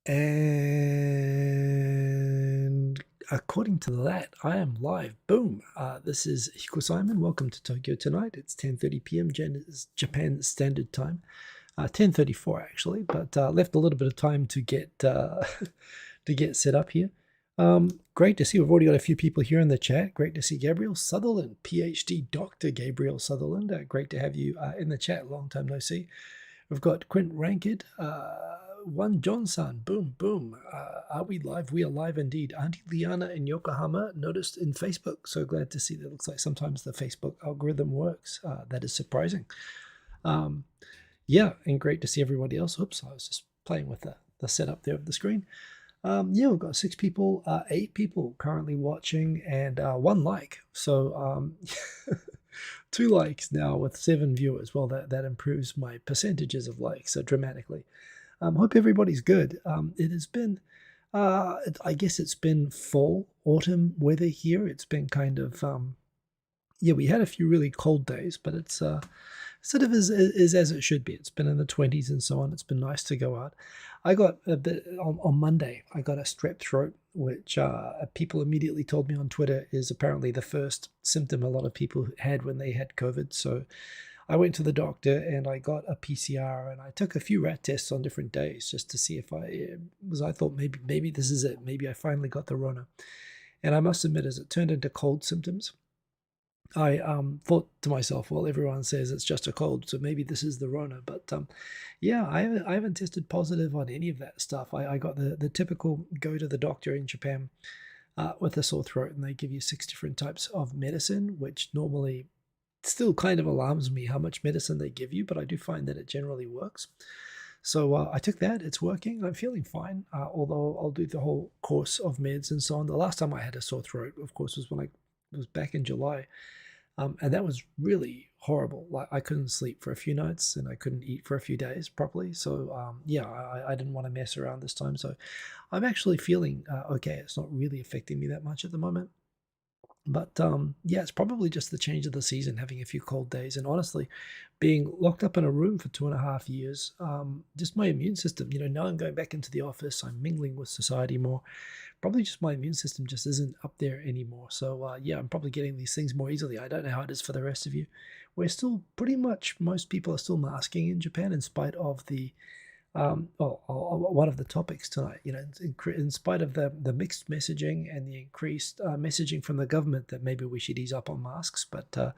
And according to that, I am live. Boom. This is Hiko Simon. Welcome to Tokyo tonight. It's 10:30 p.m. Japan Standard Time. 10:34 actually, but left a little bit of time to get to get set up here. Great to see. We've already got a few people here in the chat. Great to see Gabriel Sutherland, PhD Dr. Gabriel Sutherland. Great to have you in the chat. Long time no see. We've got Quint Rankid, One Johnson, boom, boom. Are we live? We are live indeed. Auntie Liana in Yokohama noticed in Facebook. So glad to see that. It looks like sometimes the Facebook algorithm works. That is surprising. Yeah, and great to see everybody else. Oops, I was just playing with the setup there of the screen. Yeah, we've got 6 people, 8 people currently watching, and 1 like. So 2 likes now with 7 viewers. Well, that improves my percentages of likes dramatically. Hope everybody's good. It has been, I guess it's been fall, autumn weather here. It's been kind of, yeah, we had a few really cold days, but it's sort of is as it should be. It's been in the 20s and so on. It's been nice to go out. I got a bit on Monday. I got a strep throat, which people immediately told me on Twitter is apparently the first symptom a lot of people had when they had COVID. So I went to the doctor and I got a PCR and I took a few rat tests on different days just to see if I thought maybe this is it. Maybe I finally got the Rona. And I must admit, as it turned into cold symptoms, I thought to myself, well, everyone says it's just a cold, so maybe this is the Rona. But yeah, I haven't tested positive on any of that stuff. I got the typical go to the doctor in Japan with a sore throat, and they give you 6 different types of medicine, which normally still kind of alarms me how much medicine they give you, but I do find that it generally works. So I took that. It's working. I'm feeling fine, although I'll do the whole course of meds and so on. The last time I had a sore throat, of course, was when it was back in July. And that was really horrible. Like I couldn't sleep for a few nights and I couldn't eat for a few days properly. So yeah, I didn't want to mess around this time. So I'm actually feeling okay. It's not really affecting me that much at the moment. But yeah, it's probably just the change of the season, having a few cold days, and honestly, being locked up in a room for 2.5 years, just my immune system. Now I'm going back into the office, I'm mingling with society more. Probably just my immune system just isn't up there anymore. So yeah, I'm probably getting these things more easily. I don't know how it is for the rest of you. We're still pretty much most people are still masking in Japan in spite of the one of the topics tonight, in spite of the mixed messaging and the increased messaging from the government that maybe we should ease up on masks, but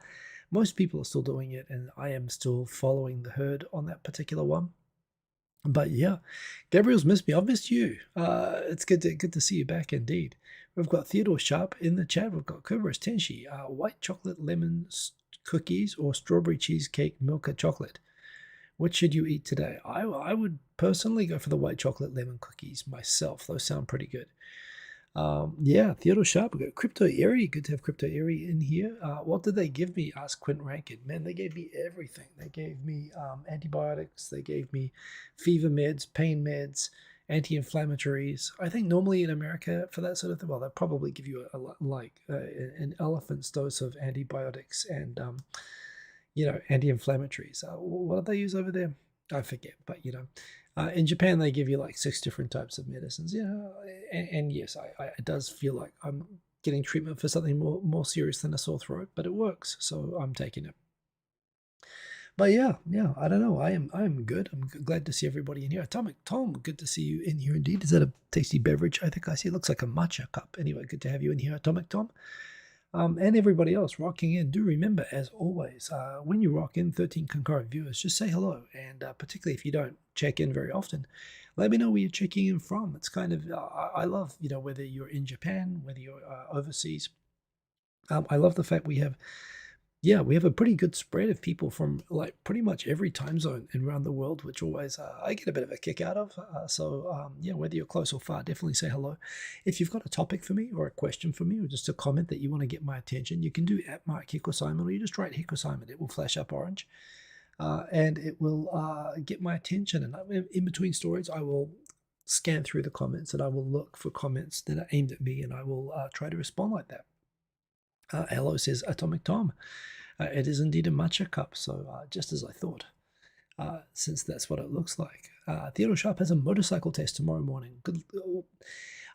most people are still doing it, and I am still following the herd on that particular one. But yeah, Gabriel's missed me. I've missed you. It's good to see you back indeed. We've got Theodore Sharp in the chat. We've got Cobras Tenshi, white chocolate lemon cookies or strawberry cheesecake milka chocolate. What should you eat today? I would personally go for the white chocolate lemon cookies myself. Those sound pretty good. Yeah, Theodore Sharp. We got Crypto Airy. Good to have Crypto Airy in here. What did they give me? Asked Quint Rankin. Man, they gave me everything. They gave me antibiotics. They gave me fever meds, pain meds, anti-inflammatories. I think normally in America for that sort of thing, well, they'll probably give you an elephant's dose of antibiotics and anti-inflammatories. What do they use over there? I forget, but in Japan they give you like 6 different types of medicines. And yes, it does feel like I'm getting treatment for something more serious than a sore throat, but it works, so I'm taking it. But yeah, I don't know. I'm good. I'm glad to see everybody in here. Atomic Tom, good to see you in here indeed. Is that a tasty beverage? I think I see. It looks like a matcha cup. Anyway, good to have you in here, Atomic Tom. And everybody else rocking in, do remember, as always, when you rock in 13 concurrent viewers, just say hello. And particularly if you don't check in very often, let me know where you're checking in from. It's kind of, I love, whether you're in Japan, whether you're overseas. I love the fact we have a pretty good spread of people from like pretty much every time zone and around the world, which always I get a bit of a kick out of. So yeah, whether you're close or far, definitely say hello. If you've got a topic for me or a question for me or just a comment that you want to get my attention, you can do at Mark Hiko Simon, or you just write Hiko Simon. It will flash up orange and it will get my attention. And in between stories, I will scan through the comments and I will look for comments that are aimed at me, and I will try to respond like that. Hello, says Atomic Tom. It is indeed a matcha cup, so just as I thought. since that's what it looks like. Theodore Sharp has a motorcycle test tomorrow morning. Good.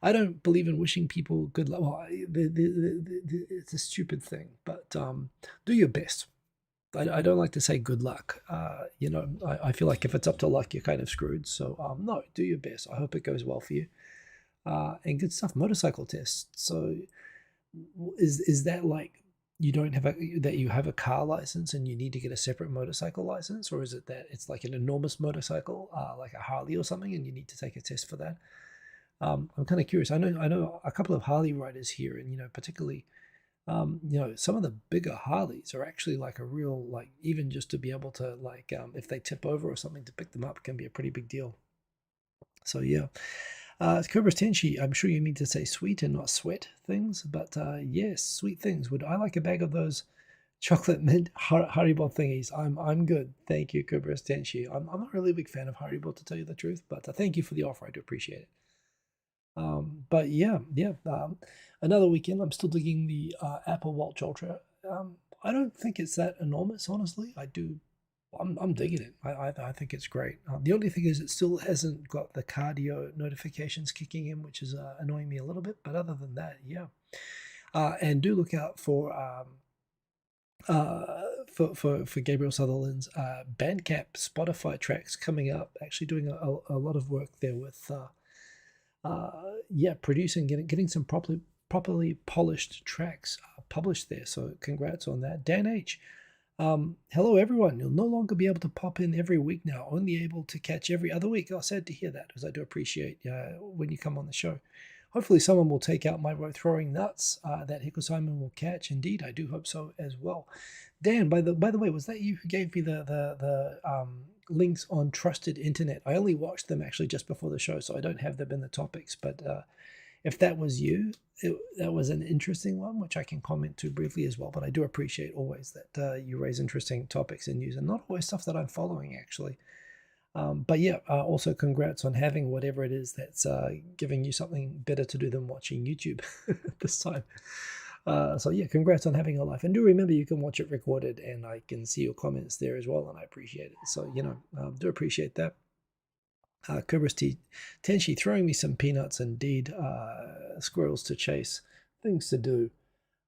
I don't believe in wishing people good luck. Well, it's a stupid thing, but do your best. I don't like to say good luck. I feel like if it's up to luck, you're kind of screwed. So no, do your best. I hope it goes well for you. And good stuff. Motorcycle test. So is that like you don't have that you have a car license and you need to get a separate motorcycle license, or is it that it's like an enormous motorcycle, like a Harley or something, and you need to take a test for that? I'm kind of curious. I know a couple of Harley riders here, and particularly, some of the bigger Harleys are actually like a real, like, even just to be able to, like, if they tip over or something, to pick them up can be a pretty big deal. So yeah. Cobra's Tenshi, I'm sure you mean to say sweet and not sweat things, but yes, sweet things. Would I like a bag of those chocolate mint Haribo thingies? I'm good, thank you, Cobra's Tenshi. I'm not really a big fan of Haribo, to tell you the truth, but thank you for the offer. I do appreciate it. But yeah, another weekend. I'm still digging the Apple Watch Ultra. I don't think it's that enormous, honestly. I'm digging it. I think it's great. The only thing is it still hasn't got the cardio notifications kicking in, which is annoying me a little bit. But other than that, yeah. And do look out for Gabriel Sutherland's Bandcamp Spotify tracks coming up. Actually doing a lot of work there with producing, getting some properly polished tracks published there. So congrats on that, Dan H. Hello everyone. You'll no longer be able to pop in every week now, only able to catch every other week. Oh, sad to hear that, because I do appreciate when you come on the show. Hopefully someone will take out my road throwing nuts that Hiko Simon will catch. Indeed, I do hope so as well. Dan, by the way, was that you who gave me the links on Trusted Internet? I only watched them actually just before the show, so I don't have them in the topics, but if that was you, that was an interesting one, which I can comment to briefly as well. But I do appreciate always that you raise interesting topics and news, and not always stuff that I'm following, actually. But yeah, also congrats on having whatever it is that's giving you something better to do than watching YouTube this time. So yeah, congrats on having a life. And do remember, you can watch it recorded, and I can see your comments there as well, and I appreciate it. So, do appreciate that. Cobra's Tenshi throwing me some peanuts, indeed. Squirrels to chase, things to do.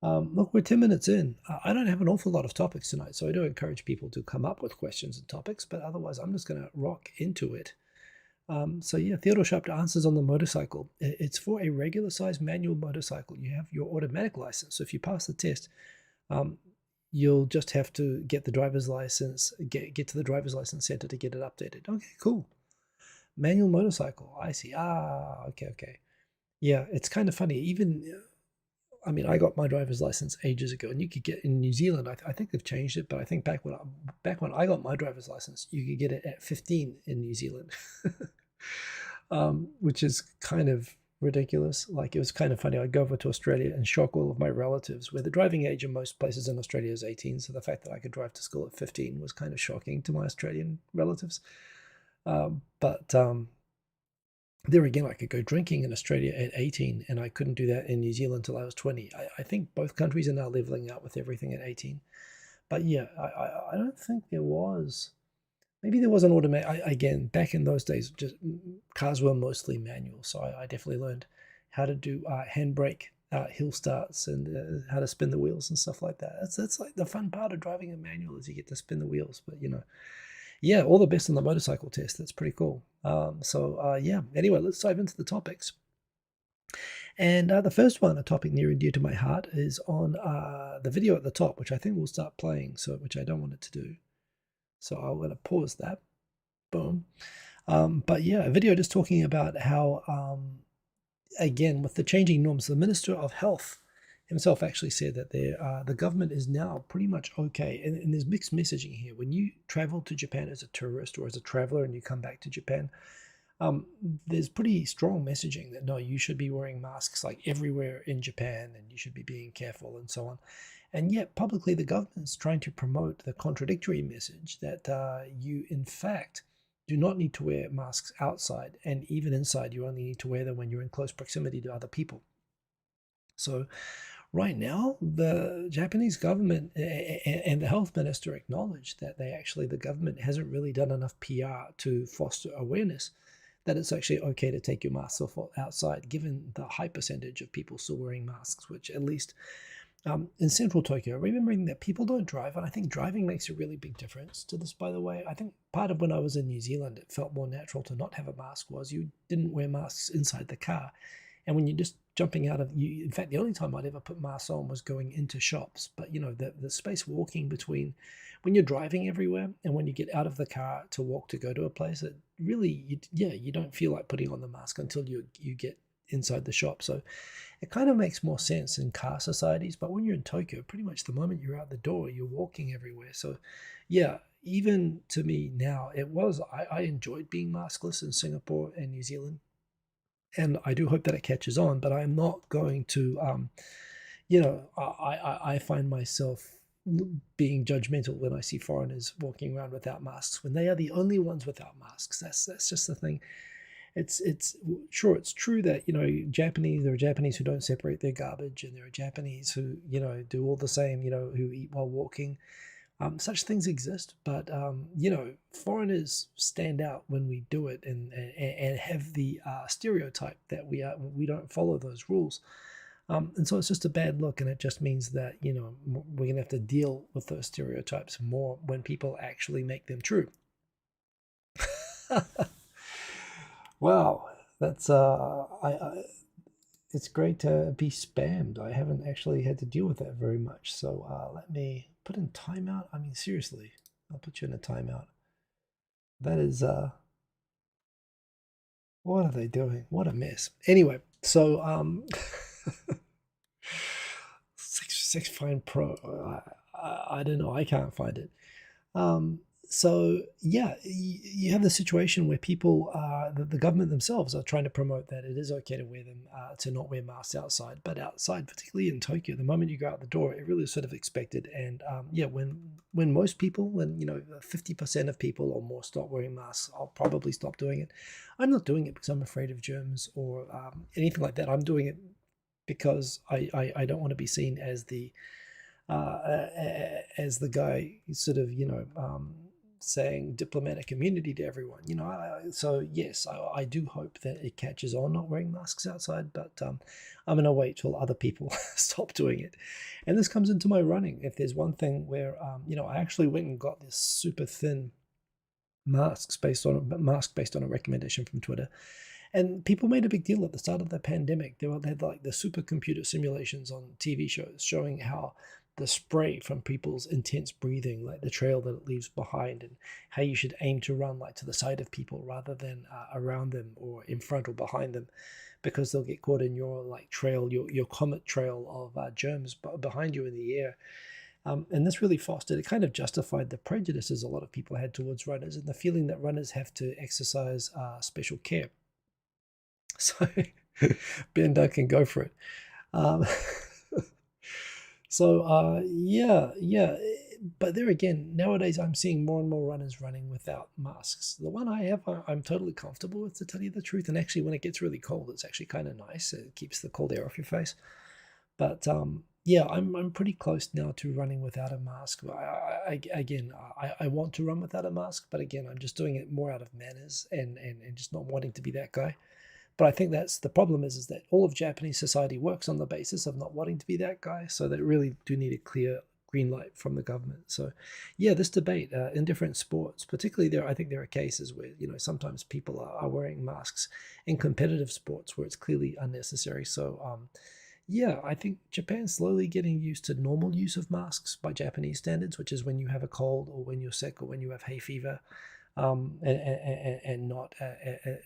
Look, we're 10 minutes in. I don't have an awful lot of topics tonight, so I do encourage people to come up with questions and topics, but otherwise I'm just going to rock into it. So yeah, Theodore Sharp answers on the motorcycle. It's for a regular size manual motorcycle. You have your automatic license, so if you pass the test, you'll just have to get the driver's license, get to the driver's license center to get it updated. Okay, cool. Manual motorcycle, I see. Okay. Yeah, it's kind of funny. Even, I mean, I got my driver's license ages ago, and you could get in New Zealand. I think they've changed it, but I think back when I got my driver's license, you could get it at 15 in New Zealand, which is kind of ridiculous. Like, it was kind of funny. I'd go over to Australia and shock all of my relatives, where the driving age in most places in Australia is 18. So the fact that I could drive to school at 15 was kind of shocking to my Australian relatives. But there again, I could go drinking in Australia at 18, and I couldn't do that in New Zealand until I was 20. I think both countries are now leveling out with everything at 18. But yeah, I don't think there was. Maybe there was an automatic. Again, back in those days, just cars were mostly manual, so I definitely learned how to do handbrake, hill starts, and how to spin the wheels and stuff like that. That's like the fun part of driving a manual, is you get to spin the wheels. But yeah, all the best on the motorcycle test. That's pretty cool. Yeah, anyway, let's dive into the topics. And the first one, a topic near and dear to my heart, is on the video at the top, which I think will start playing, which I don't want it to do. So I'm going to pause that. Boom. But yeah, a video just talking about how, again, with the changing norms, the Minister of Health himself actually said that the government is now pretty much okay. And there's mixed messaging here. When you travel to Japan as a tourist or as a traveler and you come back to Japan, there's pretty strong messaging that, no, you should be wearing masks like everywhere in Japan, and you should be being careful and so on. And yet publicly the government's trying to promote the contradictory message that you, in fact, do not need to wear masks outside, and even inside you only need to wear them when you're in close proximity to other people. So right now, the Japanese government and the health minister acknowledge that the government hasn't really done enough PR to foster awareness that it's actually okay to take your mask off outside, given the high percentage of people still wearing masks, which at least in central Tokyo, remembering that people don't drive, and I think driving makes a really big difference to this, by the way. I think part of when I was in New Zealand, it felt more natural to not have a mask was you didn't wear masks inside the car. And when you're just jumping out of you, in fact, the only time I'd ever put masks on was going into shops. But the space walking between when you're driving everywhere and when you get out of the car to walk to go to a place, it really, you don't feel like putting on the mask until you get inside the shop. So it kind of makes more sense in car societies. But when you're in Tokyo, pretty much the moment you're out the door, you're walking everywhere. So yeah, even to me now, I enjoyed being maskless in Singapore and New Zealand, and I do hope that it catches on. But I'm not going to, I find myself being judgmental when I see foreigners walking around without masks when they are the only ones without masks. That's just the thing. It's sure it's true that there are Japanese who don't separate their garbage, and there are Japanese who do all the same, who eat while walking. Such things exist, but foreigners stand out when we do it, and have the stereotype that we don't follow those rules, and so it's just a bad look, and it just means that we're gonna have to deal with those stereotypes more when people actually make them true. Wow, that's it's great to be spammed. I haven't actually had to deal with that very much. So let me put in timeout. I mean, seriously, I'll put you in a timeout. That is, what are they doing? What a mess. Anyway, so 6 Find Pro. I don't know. I can't find it. So yeah, you have the situation where people, the government themselves are trying to promote that it is okay to wear them, to not wear masks outside. But outside, particularly in Tokyo, the moment you go out the door, it really is sort of expected. And yeah, when most people, when 50% of people or more stop wearing masks, I'll probably stop doing it. I'm not doing it because I'm afraid of germs or anything like that. I'm doing it because I don't want to be seen as the guy sort of saying diplomatic immunity to everyone. So yes, I do hope that it catches on not wearing masks outside, but I'm going to wait till other people stop doing it. And this comes into my running. If there's one thing where I actually went and got this super thin mask based on a recommendation from Twitter. And people made a big deal at the start of the pandemic. They had like the supercomputer simulations on TV shows showing how the spray from people's intense breathing, like the trail that it leaves behind, and how you should aim to run like to the side of people rather than around them or in front or behind them, because they'll get caught in your like trail, your comet trail of germs behind you in the air. And this really fostered, it kind of justified the prejudices a lot of people had towards runners and the feeling that runners have to exercise special care. So Ben Duncan, go for it. Um, so yeah. But there again, nowadays I'm seeing more and more runners running without masks. The one I have, I'm totally comfortable with, to tell you the truth. And actually, when it gets really cold, it's actually kind of nice. It keeps the cold air off your face. But yeah, I'm pretty close now to running without a mask. I want to run without a mask, but again, I'm just doing it more out of manners and just not wanting to be that guy. But I think that's the problem is that all of Japanese society works on the basis of not wanting to be that guy. So they really do need a clear green light from the government. So yeah, this debate in different sports, particularly I think there are cases where, sometimes people are wearing masks in competitive sports where it's clearly unnecessary. So yeah, I think Japan's slowly getting used to normal use of masks by Japanese standards, which is when you have a cold or when you're sick or when you have hay fever, and not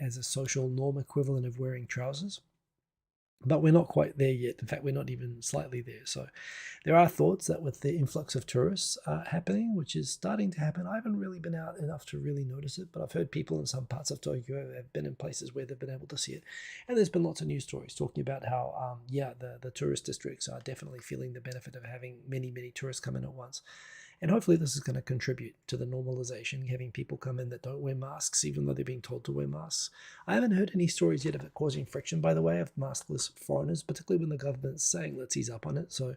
as a social norm equivalent of wearing trousers. But we're not quite there yet. In fact, we're not even slightly there. So there are thoughts that with the influx of tourists happening, which is starting to happen, I haven't really been out enough to really notice it, but I've heard people in some parts of Tokyo have been in places where they've been able to see it. And there's been lots of news stories talking about how, the tourist districts are definitely feeling the benefit of having many, many tourists come in at once. And hopefully this is going to contribute to the normalization, having people come in that don't wear masks, even though they're being told to wear masks. I haven't heard any stories yet of it causing friction, by the way, of maskless foreigners, particularly when the government's saying, let's ease up on it. So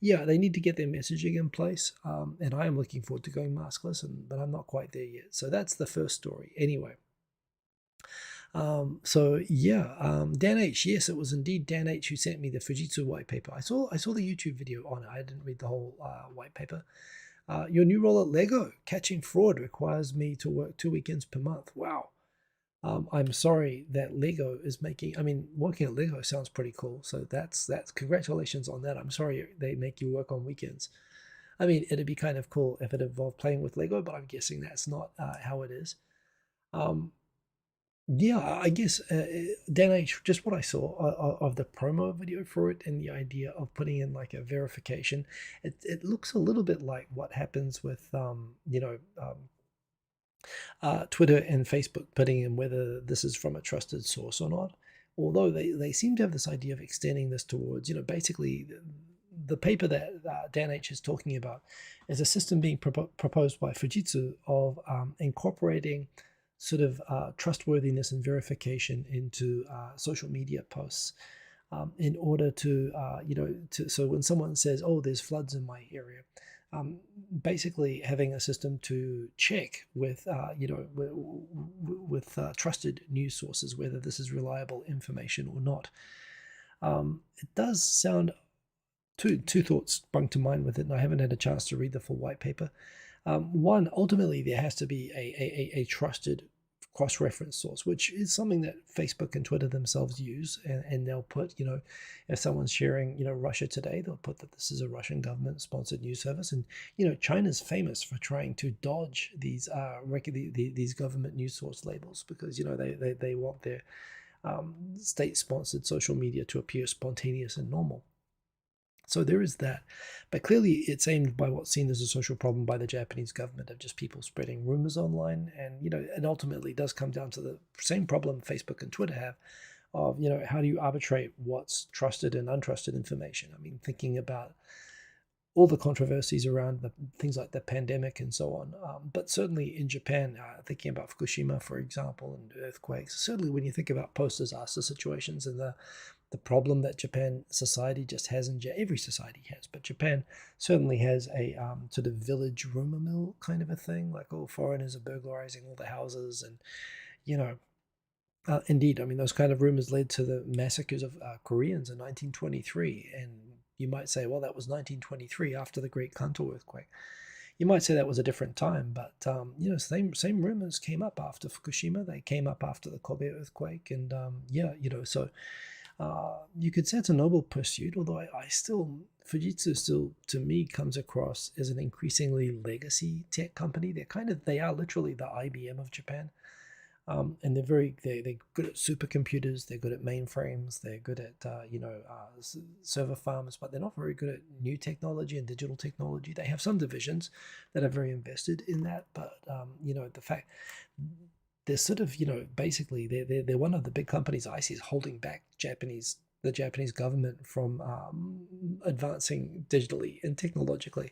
yeah, they need to get their messaging in place. And I am looking forward to going maskless, but I'm not quite there yet. So that's the first story. Anyway. Dan H. Yes, it was indeed Dan H. who sent me the Fujitsu white paper. I saw the YouTube video on it. I didn't read the whole white paper. Your new role at Lego, catching fraud, requires me to work 2 weekends per month. Wow. I'm sorry that Lego is making. I mean, working at Lego sounds pretty cool. So that's congratulations on that. I'm sorry they make you work on weekends. I mean, it'd be kind of cool if it involved playing with Lego, but I'm guessing that's not how it is. Um, yeah, I guess Dan H, just what I saw of the promo video for it and the idea of putting in like a verification, it looks a little bit like what happens with Twitter and Facebook putting in whether this is from a trusted source or not. Although they seem to have this idea of extending this towards, basically the paper that Dan H is talking about is a system being proposed by Fujitsu of incorporating sort of trustworthiness and verification into social media posts in order to, so when someone says, oh, there's floods in my area, basically having a system to check with, trusted news sources whether this is reliable information or not. It does sound, two thoughts sprung to mind with it, and I haven't had a chance to read the full white paper. One, ultimately, there has to be a trusted cross-reference source, which is something that Facebook and Twitter themselves use, and they'll put, if someone's sharing, Russia Today, they'll put that this is a Russian government-sponsored news service, and China's famous for trying to dodge these these government news source labels because they want their state-sponsored social media to appear spontaneous and normal. So there is that. But clearly it's aimed by what's seen as a social problem by the Japanese government of just people spreading rumors online. And, it ultimately does come down to the same problem Facebook and Twitter have of, how do you arbitrate what's trusted and untrusted information? I mean, thinking about all the controversies around things like the pandemic and so on. But certainly in Japan, thinking about Fukushima, for example, and earthquakes, certainly when you think about post-disaster situations and the problem that Japan society just has, and every society has, but Japan certainly has a sort of village rumor mill kind of a thing, like all foreigners are burglarizing all the houses, and indeed, I mean, those kind of rumors led to the massacres of Koreans in 1923, and you might say, well, that was 1923 after the Great Kanto earthquake. You might say that was a different time, but same rumors came up after Fukushima. They came up after the Kobe earthquake, and so. You could say it's a noble pursuit, although I still, Fujitsu still, to me, comes across as an increasingly legacy tech company. They are literally the IBM of Japan. And they're good at supercomputers, they're good at mainframes, they're good at, server farms, but they're not very good at new technology and digital technology. They have some divisions that are very invested in that, but, the fact they're sort of, basically they're one of the big companies I see is holding back the Japanese government from advancing digitally and technologically.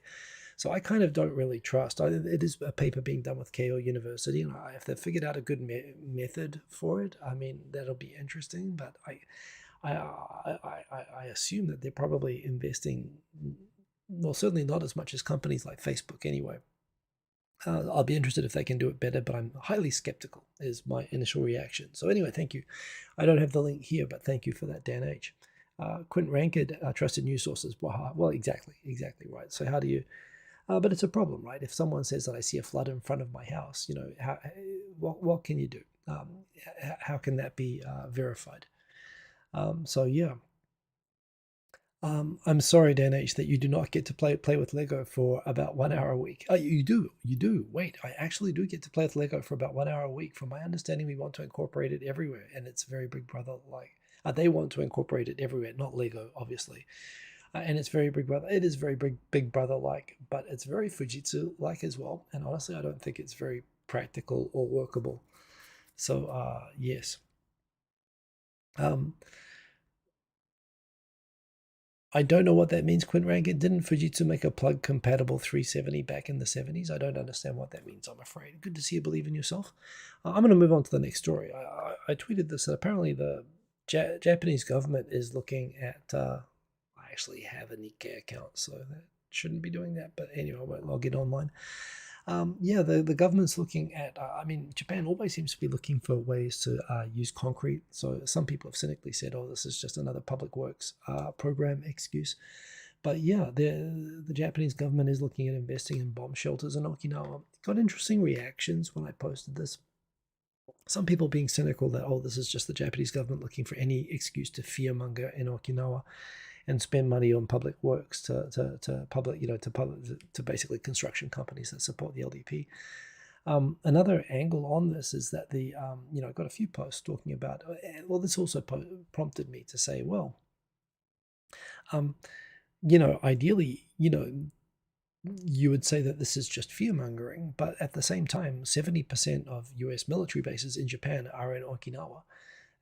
So I kind of don't really trust. It is a paper being done with Keio University, and if they've figured out a good method for it, I mean that'll be interesting. But I assume that they're probably investing, well, certainly not as much as companies like Facebook anyway. I'll be interested if they can do it better, but I'm highly skeptical is my initial reaction. So anyway, thank you. I don't have the link here, but thank you for that, Dan H. Quentin Ranked, trusted news sources. Well, exactly right. So how do you, but it's a problem, right? If someone says that I see a flood in front of my house, what can you do? How can that be verified? So yeah. I'm sorry, Dan H, that you do not get to play with Lego for about 1 hour a week. Oh, you do. Wait, I actually do get to play with Lego for about 1 hour a week. From my understanding, we want to incorporate it everywhere, and it's very Big Brother like. They want to incorporate it everywhere, not Lego, obviously. And it's very Big Brother. It is very Big Brother like, but it's very Fujitsu like as well. And honestly, I don't think it's very practical or workable. So yes. I don't know what that means, Quint Rankin. Didn't Fujitsu make a plug-compatible 370 back in the 70s? I don't understand what that means, I'm afraid. Good to see you believe in yourself. I'm going to move on to the next story. I tweeted this, that apparently the Japanese government is looking at... I actually have a Nikkei account, so that shouldn't be doing that. But anyway, I won't log in online. Yeah, the government's looking at, I mean, Japan always seems to be looking for ways to use concrete. So some people have cynically said, oh, this is just another public works program excuse. But yeah, the Japanese government is looking at investing in bomb shelters in Okinawa. Got interesting reactions when I posted this. Some people being cynical that, oh, this is just the Japanese government looking for any excuse to fearmonger in Okinawa and spend money on public works to public, to basically construction companies that support the LDP. Another angle on this is that I got a few posts talking about, well, this also prompted me to say, well, ideally, you would say that this is just fear-mongering, but at the same time, 70% of US military bases in Japan are in Okinawa.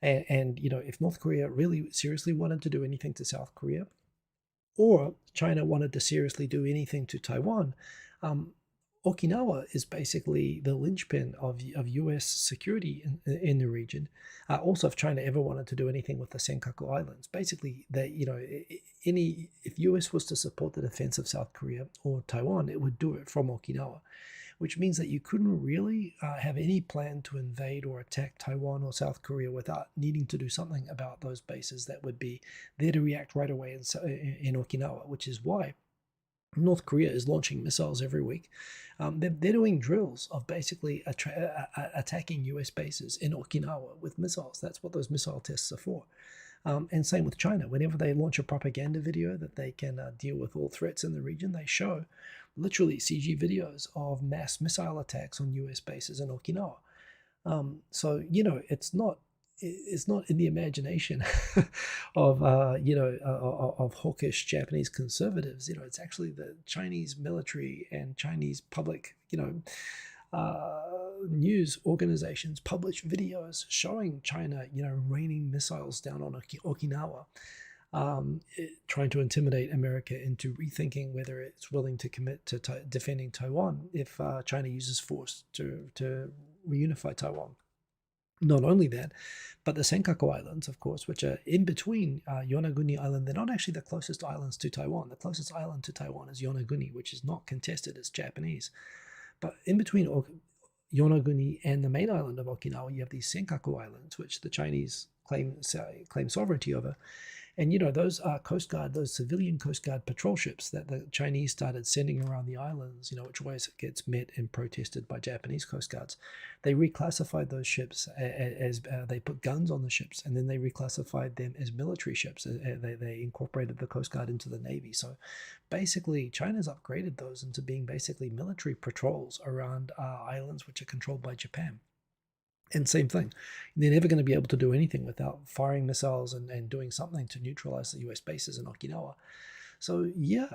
And if North Korea really seriously wanted to do anything to South Korea, or China wanted to seriously do anything to Taiwan, Okinawa is basically the linchpin of U.S. security in the region. Also, if China ever wanted to do anything with the Senkaku Islands, basically, if U.S. was to support the defense of South Korea or Taiwan, it would do it from Okinawa, which means that you couldn't really have any plan to invade or attack Taiwan or South Korea without needing to do something about those bases that would be there to react right away in Okinawa, which is why North Korea is launching missiles every week. They're doing drills of basically attacking US bases in Okinawa with missiles. That's what those missile tests are for. And same with China. Whenever they launch a propaganda video that they can deal with all threats in the region, they show literally CG videos of mass missile attacks on US bases in Okinawa. So, it's not in the imagination of of hawkish Japanese conservatives. It's actually the Chinese military and Chinese public news organizations publish videos showing China raining missiles down on Okinawa, trying to intimidate America into rethinking whether it's willing to commit to defending Taiwan if China uses force to reunify Taiwan. Not only that, but the Senkaku Islands, of course, which are in between Yonaguni Island. They're not actually the closest islands to Taiwan. The closest island to Taiwan is Yonaguni, which is not contested as Japanese. But in between Yonaguni and the main island of Okinawa, you have these Senkaku Islands, which the Chinese claim sovereignty over. And, those Coast Guard, those civilian Coast Guard patrol ships that the Chinese started sending around the islands, which always gets met and protested by Japanese Coast Guards, they reclassified those ships as they put guns on the ships, and then they reclassified them as military ships. They incorporated the Coast Guard into the Navy. So basically, China's upgraded those into being basically military patrols around islands which are controlled by Japan. And same thing, they're never going to be able to do anything without firing missiles and doing something to neutralize the US bases in Okinawa. So yeah,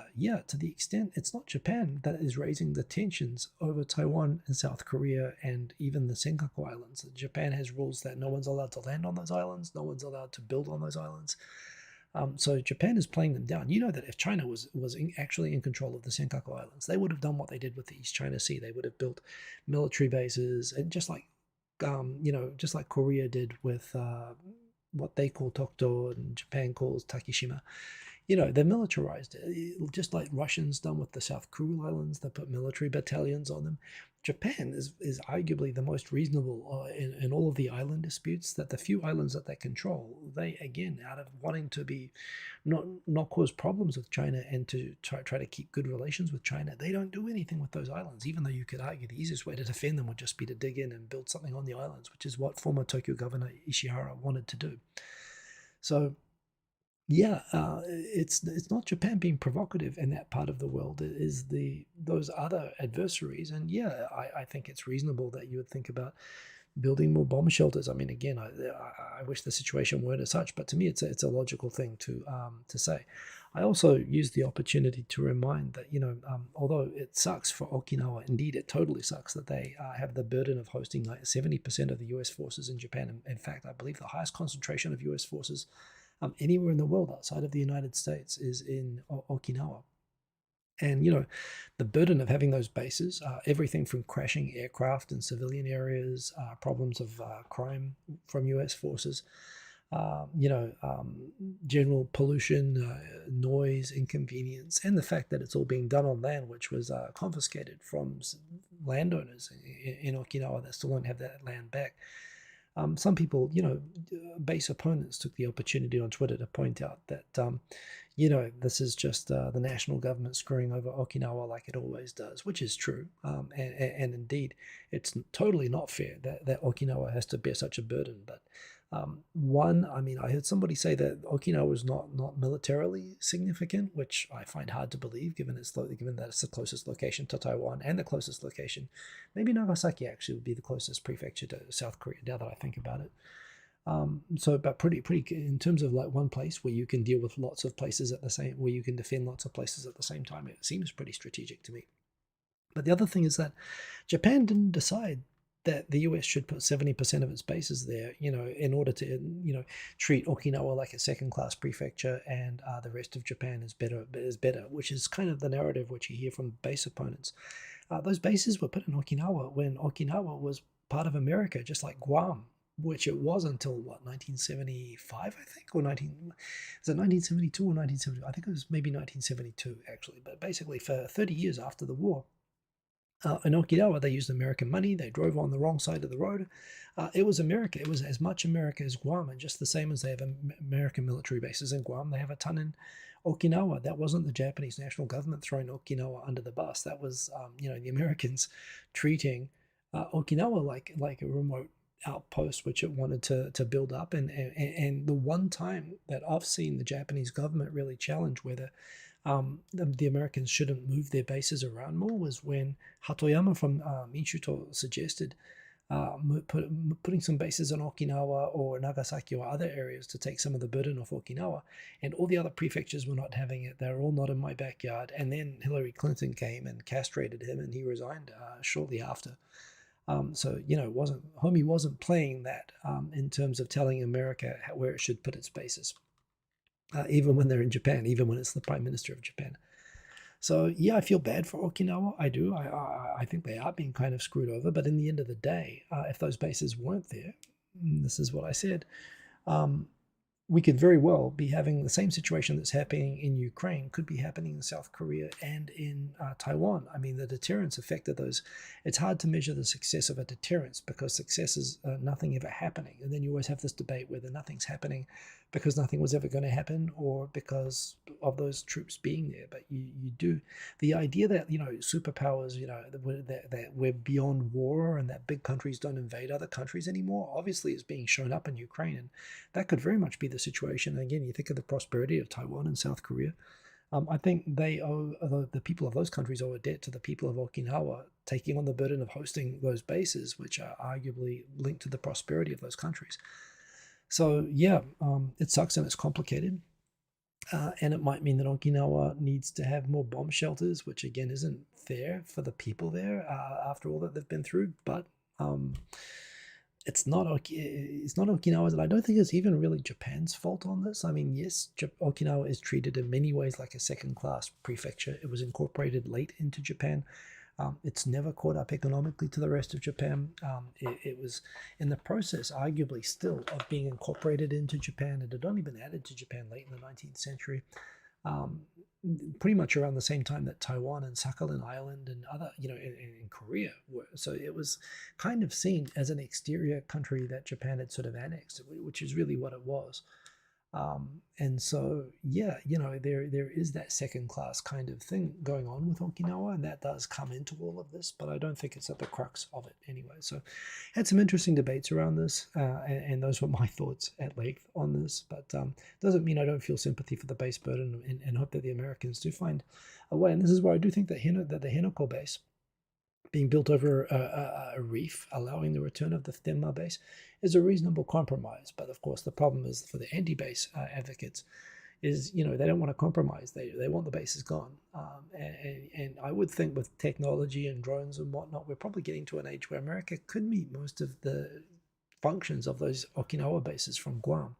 to the extent it's not Japan that is raising the tensions over Taiwan and South Korea and even the Senkaku Islands. Japan has rules that no one's allowed to land on those islands, no one's allowed to build on those islands. So Japan is playing them down. That if China was actually in control of the Senkaku Islands, they would have done what they did with the East China Sea. They would have built military bases, and just like Korea did with what they call Tokto and Japan calls Takeshima. They're militarized, just like Russians done with the South Kuril Islands. They put military battalions on them. Japan is arguably the most reasonable in all of the island disputes. That the few islands that they control, they, again, out of wanting to be not cause problems with China and to try to keep good relations with China, they don't do anything with those islands, even though you could argue the easiest way to defend them would just be to dig in and build something on the islands, which is what former Tokyo Governor Ishihara wanted to do. So yeah, it's not Japan being provocative in that part of the world. It is those other adversaries. And yeah, I think it's reasonable that you would think about building more bomb shelters. I mean, again, I wish the situation weren't as such, but to me, it's a logical thing to say. I also use the opportunity to remind that although it sucks for Okinawa, indeed it totally sucks that they have the burden of hosting like 70% of the U.S. forces in Japan. In fact, I believe the highest concentration of U.S. forces anywhere in the world outside of the United States is in Okinawa. And, the burden of having those bases, everything from crashing aircraft in civilian areas, problems of crime from US forces, general pollution, noise, inconvenience, and the fact that it's all being done on land which was confiscated from landowners in Okinawa that still don't have that land back. Some people, base opponents took the opportunity on Twitter to point out that, this is just the national government screwing over Okinawa like it always does, which is true. And indeed, it's totally not fair that Okinawa has to bear such a burden. But I heard somebody say that Okinawa is not militarily significant, which I find hard to believe, given that it's the closest location to Taiwan and the closest location. Maybe Nagasaki actually would be the closest prefecture to South Korea, now that I think about it. But pretty in terms of like one place where you can deal with lots of places where you can defend lots of places at the same time, it seems pretty strategic to me. But the other thing is that Japan didn't decide that the US should put 70% of its bases there, in order to, treat Okinawa like a second-class prefecture, and the rest of Japan is better, which is kind of the narrative which you hear from base opponents. Those bases were put in Okinawa when Okinawa was part of America, just like Guam, which it was until 1975, I think, or 1972 or 1970? I think it was maybe 1972 actually, but basically for 30 years after the war. In Okinawa, they used American money. They drove on the wrong side of the road. It was America. It was as much America as Guam, and just the same as they have American military bases in Guam, they have a ton in Okinawa. That wasn't the Japanese national government throwing Okinawa under the bus. That was, the Americans treating Okinawa like a remote outpost which it wanted to build up. And the one time that I've seen the Japanese government really challenge whether the Americans shouldn't move their bases around more was when Hatoyama from Minshuto suggested putting some bases in Okinawa or Nagasaki or other areas to take some of the burden off Okinawa. And all the other prefectures were not having it. They were all not in my backyard. And then Hillary Clinton came and castrated him, and he resigned shortly after. Homie wasn't playing that in terms of telling America where it should put its bases. Even when they're in Japan, even when it's the Prime Minister of Japan. So, yeah, I feel bad for Okinawa. I do. I think they are being kind of screwed over. But in the end of the day, if those bases weren't there, this is what I said, we could very well be having the same situation that's happening in Ukraine could be happening in South Korea and in Taiwan. I mean, the deterrence effect of those, it's hard to measure the success of a deterrence because success is nothing ever happening. And then you always have this debate whether nothing's happening because nothing was ever going to happen or because of those troops being there. But you do, the idea that, superpowers, that we're beyond war and that big countries don't invade other countries anymore, obviously is being shown up in Ukraine. And that could very much be the situation. And again, you think of the prosperity of Taiwan and South Korea. I think they owe, the people of those countries owe a debt to the people of Okinawa taking on the burden of hosting those bases, which are arguably linked to the prosperity of those countries. So yeah, it sucks and it's complicated. And it might mean that Okinawa needs to have more bomb shelters, which again isn't fair for the people there after all that they've been through. But it's not Okinawa's, and I don't think it's even really Japan's fault on this. I mean, yes, Okinawa is treated in many ways like a second-class prefecture. It was incorporated late into Japan. It's never caught up economically to the rest of Japan. It was in the process, arguably still, of being incorporated into Japan. It had only been added to Japan late in the 19th century, pretty much around the same time that Taiwan and Sakhalin Island and other, in Korea were. So it was kind of seen as an exterior country that Japan had sort of annexed, which is really what it was. And so, yeah, there is that second class kind of thing going on with Okinawa, and that does come into all of this, but I don't think it's at the crux of it anyway. So had some interesting debates around this, and those were my thoughts at length on this, but doesn't mean I don't feel sympathy for the base burden and hope that the Americans do find a way. And this is where I do think that the Henoko base being built over a reef, allowing the return of the Tenma base, is a reasonable compromise. But of course, the problem is for the anti-base advocates is, they don't want to compromise. They want the bases gone. And I would think with technology and drones and whatnot, we're probably getting to an age where America could meet most of the functions of those Okinawa bases from Guam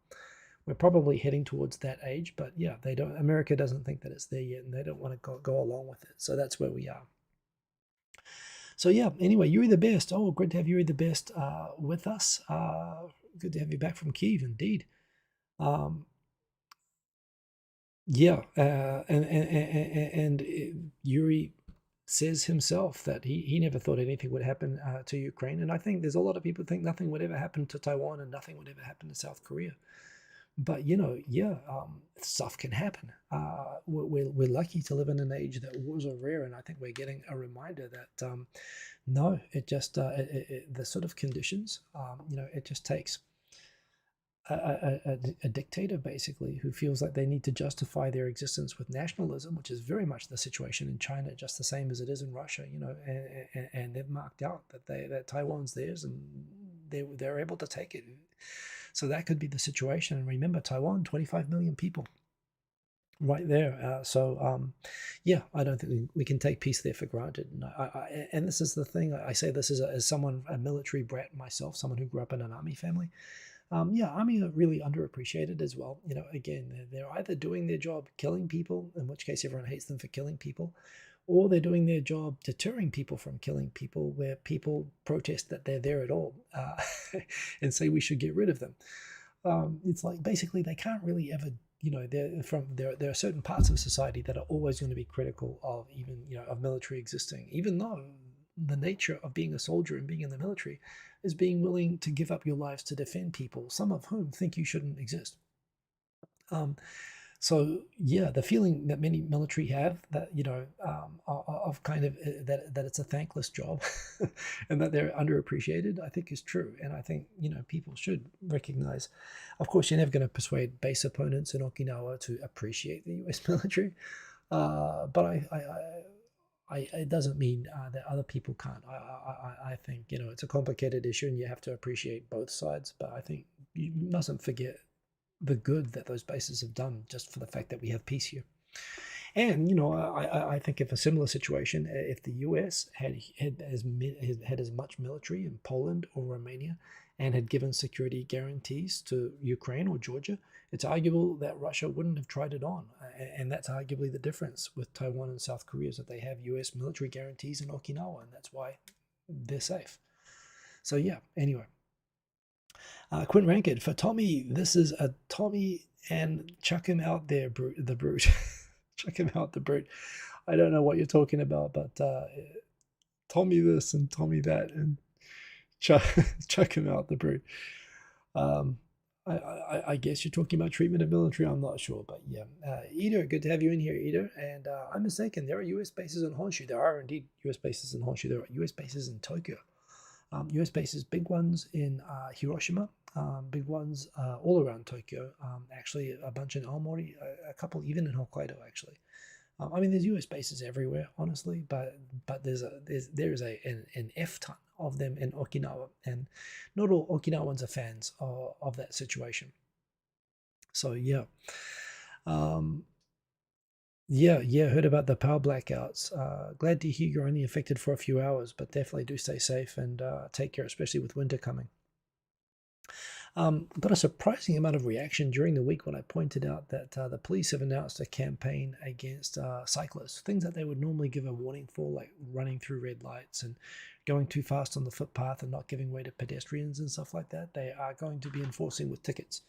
we're probably heading towards that age, but yeah, they don't. America doesn't think that it's there yet, and they don't want to go along with it. So that's where we are. So yeah. Anyway, Yuri the Best. Oh, great to have Yuri the Best with us. Good to have you back from Kyiv, indeed. Um, yeah, and Yuri says himself that he never thought anything would happen to Ukraine, and I think there's a lot of people think nothing would ever happen to Taiwan and nothing would ever happen to South Korea. But yeah, stuff can happen. We're lucky to live in an age that wars are rare, and I think we're getting a reminder that no, it just the sort of conditions, it just takes a dictator basically who feels like they need to justify their existence with nationalism, which is very much the situation in China, just the same as it is in Russia. And they've marked out that Taiwan's theirs, and they're able to take it. So that could be the situation. And remember, Taiwan, 25 million people right there. Yeah, I don't think we can take peace there for granted. And this is the thing. I say this as someone, a military brat myself, someone who grew up in an army family. Yeah, army are really underappreciated as well. Again, they're either doing their job killing people, in which case everyone hates them for killing people, or they're doing their job deterring people from killing people, where people protest that they're there at all and say we should get rid of them. It's like basically they can't really ever, there are certain parts of society that are always going to be critical of even, of military existing, even though the nature of being a soldier and being in the military is being willing to give up your lives to defend people, some of whom think you shouldn't exist. So yeah, the feeling that many military have that of kind of that it's a thankless job and that they're underappreciated, I think is true. And I think people should recognize. Of course, you're never going to persuade base opponents in Okinawa to appreciate the U.S. military, but it doesn't mean that other people can't. I think it's a complicated issue, and you have to appreciate both sides. But I think you mustn't forget the good that those bases have done just for the fact that we have peace here. And I think if a similar situation, if the US had as much military in Poland or Romania and had given security guarantees to Ukraine or Georgia, it's arguable that Russia wouldn't have tried it on. And that's arguably the difference with Taiwan and South Korea, is that they have US military guarantees in Okinawa, and that's why they're safe. So yeah, anyway. Quint Rankid, for Tommy, this is a Tommy, and chuck him out there, the brute. Chuck him out, the brute. I don't know what you're talking about, but Tommy this and Tommy that, and chuck him out, the brute. I guess you're talking about treatment of military. I'm not sure, but yeah. Eder, good to have you in here, Eder. And I'm mistaken. There are U.S. bases in Honshu. There are indeed U.S. bases in Honshu. There are U.S. bases in Tokyo. US bases, big ones in Hiroshima, big ones all around Tokyo. Actually, a bunch in Aomori, a couple even in Hokkaido. Actually, I mean, there's US bases everywhere, honestly, but there's an F ton of them in Okinawa, and not all Okinawans are fans of that situation. So yeah. Yeah, heard about the power blackouts. Glad to hear you're only affected for a few hours, but definitely do stay safe and take care, especially with winter coming. Got a surprising amount of reaction during the week when I pointed out that the police have announced a campaign against cyclists, things that they would normally give a warning for, like running through red lights and going too fast on the footpath and not giving way to pedestrians and stuff like that. They are going to be enforcing with tickets.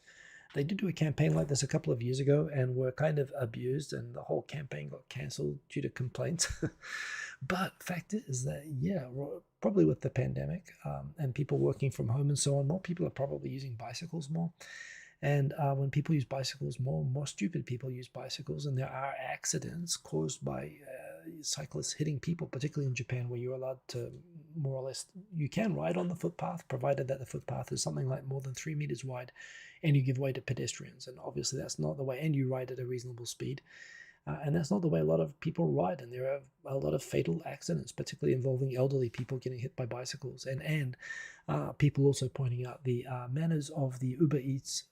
They did do a campaign like this a couple of years ago and were kind of abused, and the whole campaign got cancelled due to complaints. But fact is that, yeah, probably with the pandemic and people working from home and so on, more people are probably using bicycles more. And when people use bicycles more stupid people use bicycles, and there are accidents caused by cyclists hitting people, particularly in Japan, where you're allowed to more or less, you can ride on the footpath, provided that the footpath is something like more than 3 meters wide, and you give way to pedestrians. And obviously that's not the way, and you ride at a reasonable speed. And that's not the way a lot of people ride, and there are a lot of fatal accidents, particularly involving elderly people getting hit by bicycles, and people also pointing out the manners of the Uber Eats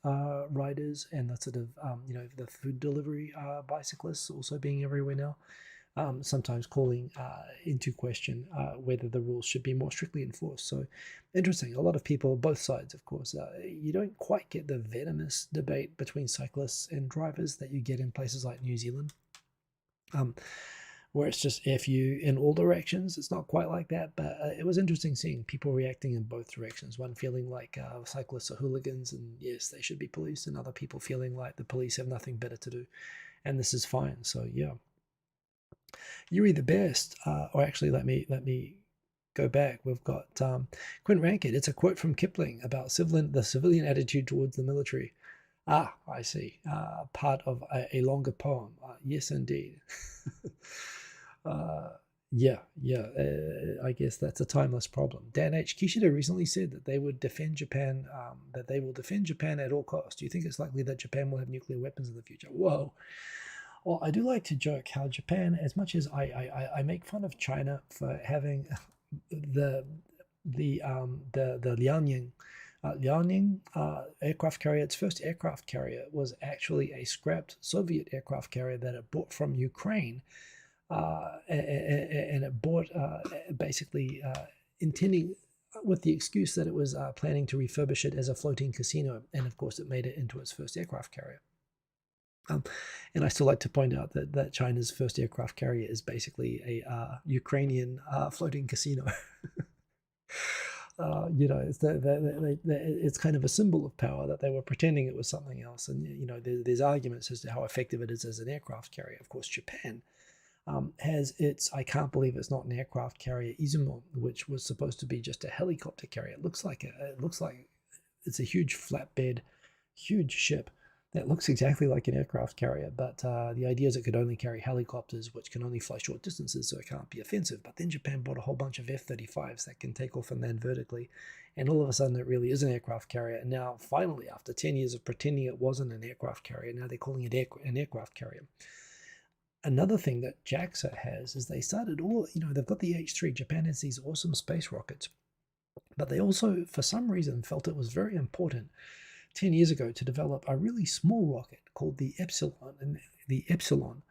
riders, and the sort of the food delivery bicyclists also being everywhere now. sometimes calling into question whether the rules should be more strictly enforced. So interesting. A lot of people, both sides, of course, you don't quite get the venomous debate between cyclists and drivers that you get in places like New Zealand. Where it's just F you in all directions. It's not quite like that, but it was interesting seeing people reacting in both directions. One feeling like cyclists are hooligans and yes, they should be policed, and other people feeling like the police have nothing better to do and this is fine. So yeah, you're the best. Or actually, let me go back. We've got Quint Rankid. It's a quote from Kipling about the civilian attitude towards the military. Ah, I see. Part of a longer poem. Yes, indeed. uh, yeah. I guess that's a timeless problem. Dan H. Kishida recently said that they would defend Japan, that they will defend Japan at all costs. Do you think it's likely that Japan will have nuclear weapons in the future? Whoa. Well, I do like to joke how Japan, as much as I make fun of China for having the Liaoning aircraft carrier. Its first aircraft carrier was actually a scrapped Soviet aircraft carrier that it bought from Ukraine, and it bought basically intending with the excuse that it was planning to refurbish it as a floating casino, and of course it made it into its first aircraft carrier. And I still like to point out that China's first aircraft carrier is basically a Ukrainian floating casino. It's kind of a symbol of power that they were pretending it was something else. And there's arguments as to how effective it is as an aircraft carrier. Of course, Japan has its, I can't believe it's not an aircraft carrier, Izumo, which was supposed to be just a helicopter carrier. It looks like it's a huge flatbed, huge ship that looks exactly like an aircraft carrier, but the idea is it could only carry helicopters, which can only fly short distances, so it can't be offensive. But then Japan bought a whole bunch of F-35s that can take off and land vertically, and all of a sudden it really is an aircraft carrier. And now, finally, after 10 years of pretending it wasn't an aircraft carrier, now they're calling it an aircraft carrier. Another thing that JAXA has is they started they've got the H-3. Japan has these awesome space rockets, but they also, for some reason, felt it was very important 10 years ago to develop a really small rocket called the Epsilon.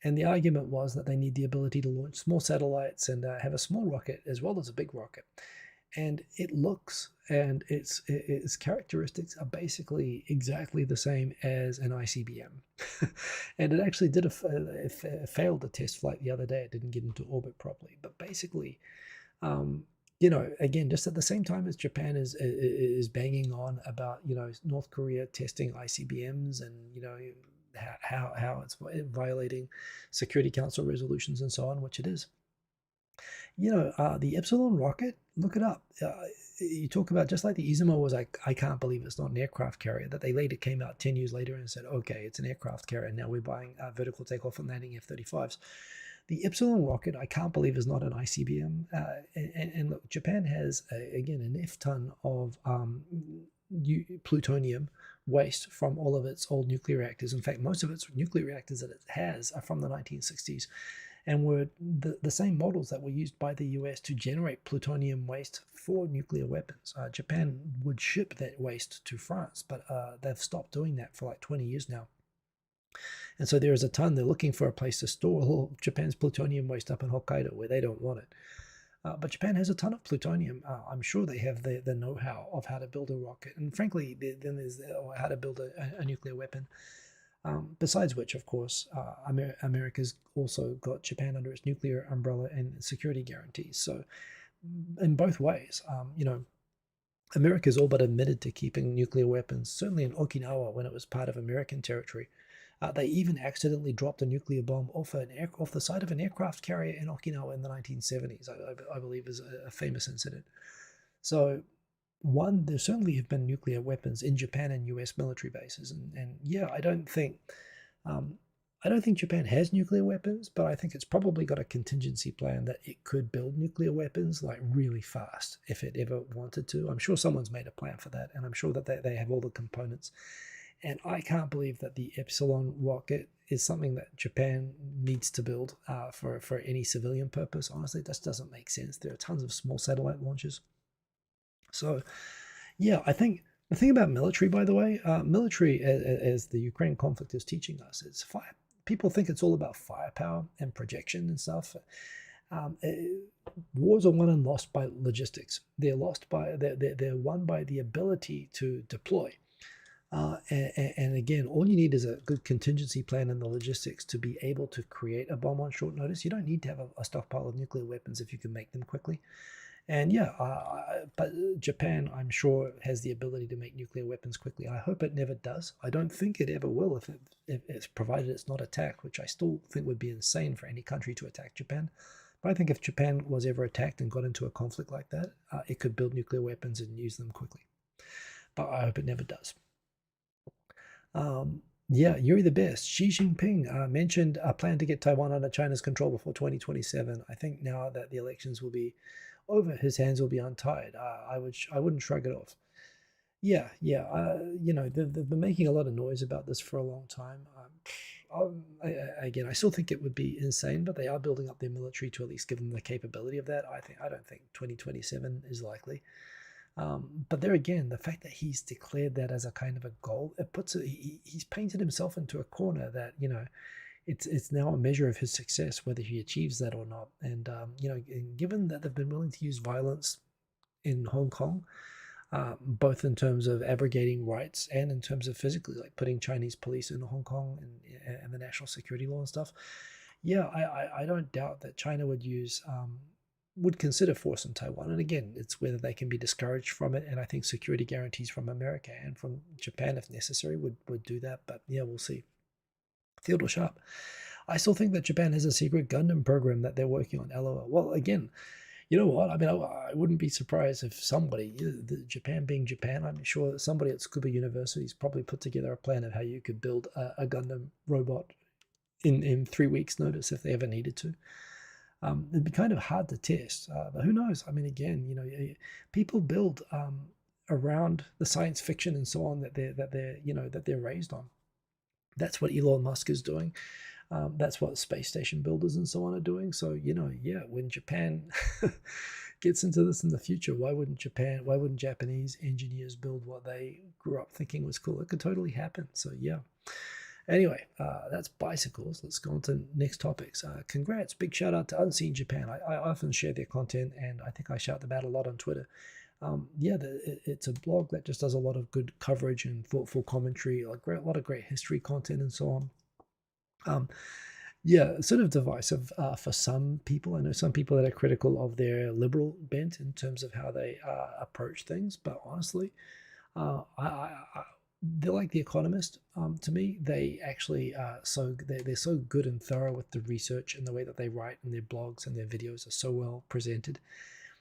And the argument was that they need the ability to launch small satellites and have a small rocket as well as a big rocket. And it looks and its characteristics are basically exactly the same as an ICBM. And it actually did failed a test flight the other day. It didn't get into orbit properly. But basically, again, just at the same time as Japan is banging on about, North Korea testing ICBMs and, how it's violating Security Council resolutions and so on, which it is. The Epsilon rocket, look it up. You talk about, just like the Izumo was like, I can't believe it's not an aircraft carrier, that they later came out 10 years later and said, okay, it's an aircraft carrier, and now we're buying vertical takeoff and landing F-35s. The Epsilon rocket, I can't believe, is not an ICBM. And look, Japan has, again, an F-ton of plutonium waste from all of its old nuclear reactors. In fact, most of its nuclear reactors that it has are from the 1960s and were the same models that were used by the US to generate plutonium waste for nuclear weapons. Japan would ship that waste to France, but they've stopped doing that for like 20 years now. And so there is a ton. They're looking for a place to store all of Japan's plutonium waste up in Hokkaido where they don't want it. But Japan has a ton of plutonium. I'm sure they have the know-how of how to build a rocket. And frankly, then there's how to build a nuclear weapon. Besides which, of course, America's also got Japan under its nuclear umbrella and security guarantees. So in both ways, America's all but admitted to keeping nuclear weapons, certainly in Okinawa when it was part of American territory. They even accidentally dropped a nuclear bomb off the side of an aircraft carrier in Okinawa in the 1970s, I believe is a famous incident. So, there certainly have been nuclear weapons in Japan and US military bases. And yeah, I don't think Japan has nuclear weapons, but I think it's probably got a contingency plan that it could build nuclear weapons like really fast if it ever wanted to. I'm sure someone's made a plan for that, and I'm sure that they have all the components. And I can't believe that the Epsilon rocket is something that Japan needs to build for any civilian purpose. Honestly, this doesn't make sense. There are tons of small satellite launches. So, yeah, I think the thing about military, by the way, military, as the Ukraine conflict is teaching us, it's people think it's all about firepower and projection and stuff. Um, eh, Wars are won and lost by logistics. They're won by the ability to deploy. And again, all you need is a good contingency plan and the logistics to be able to create a bomb on short notice. You don't need to have a stockpile of nuclear weapons if you can make them quickly. And yeah, but Japan, I'm sure, has the ability to make nuclear weapons quickly. I hope it never does. I don't think it ever will if it's provided it's not attacked, which I still think would be insane for any country to attack Japan. But I think if Japan was ever attacked and got into a conflict like that, it could build nuclear weapons and use them quickly. But I hope it never does. Yeah, you're the best. Xi Jinping mentioned a plan to get Taiwan under China's control before 2027. I think now that the elections will be over, his hands will be untied. I wouldn't shrug it off. Yeah, yeah. They've been making a lot of noise about this for a long time. Again, I still think it would be insane, but they are building up their military to at least give them the capability of that. I don't think 2027 is likely. But there again, the fact that he's declared that as a kind of a goal, he's painted himself into a corner that it's now a measure of his success whether he achieves that or not. And and given that they've been willing to use violence in Hong Kong, both in terms of abrogating rights and in terms of physically, like putting Chinese police in Hong Kong and the national security law and stuff. Yeah, I don't doubt that China would consider force in Taiwan. And again, it's whether they can be discouraged from it. And I think security guarantees from America and from Japan, if necessary, would do that. But yeah, we'll see. Theodore Sharp. I still think that Japan has a secret Gundam program that they're working on. LOL. Well, again, you know what? I mean, I wouldn't be surprised if somebody, Japan being Japan, I'm sure somebody at Scuba University's probably put together a plan of how you could build a Gundam robot in 3 weeks' notice if they ever needed to. It'd be kind of hard to test, but who knows? I mean, again, people build around the science fiction and so on that they're raised on. That's what Elon Musk is doing. That's what space station builders and so on are doing. So yeah, when Japan gets into this in the future, why wouldn't Japanese engineers build what they grew up thinking was cool? It could totally happen. So yeah. Anyway, that's bicycles. Let's go on to next topics. Congrats. Big shout out to Unseen Japan. I often share their content, and I think I shout them out a lot on Twitter. Yeah, it's a blog that just does a lot of good coverage and thoughtful commentary, a lot of great history content and so on. Yeah, sort of divisive for some people. I know some people that are critical of their liberal bent in terms of how they approach things, but honestly, I they're like The Economist to me. They actually they're so good and thorough with the research and the way that they write, and their blogs and their videos are so well presented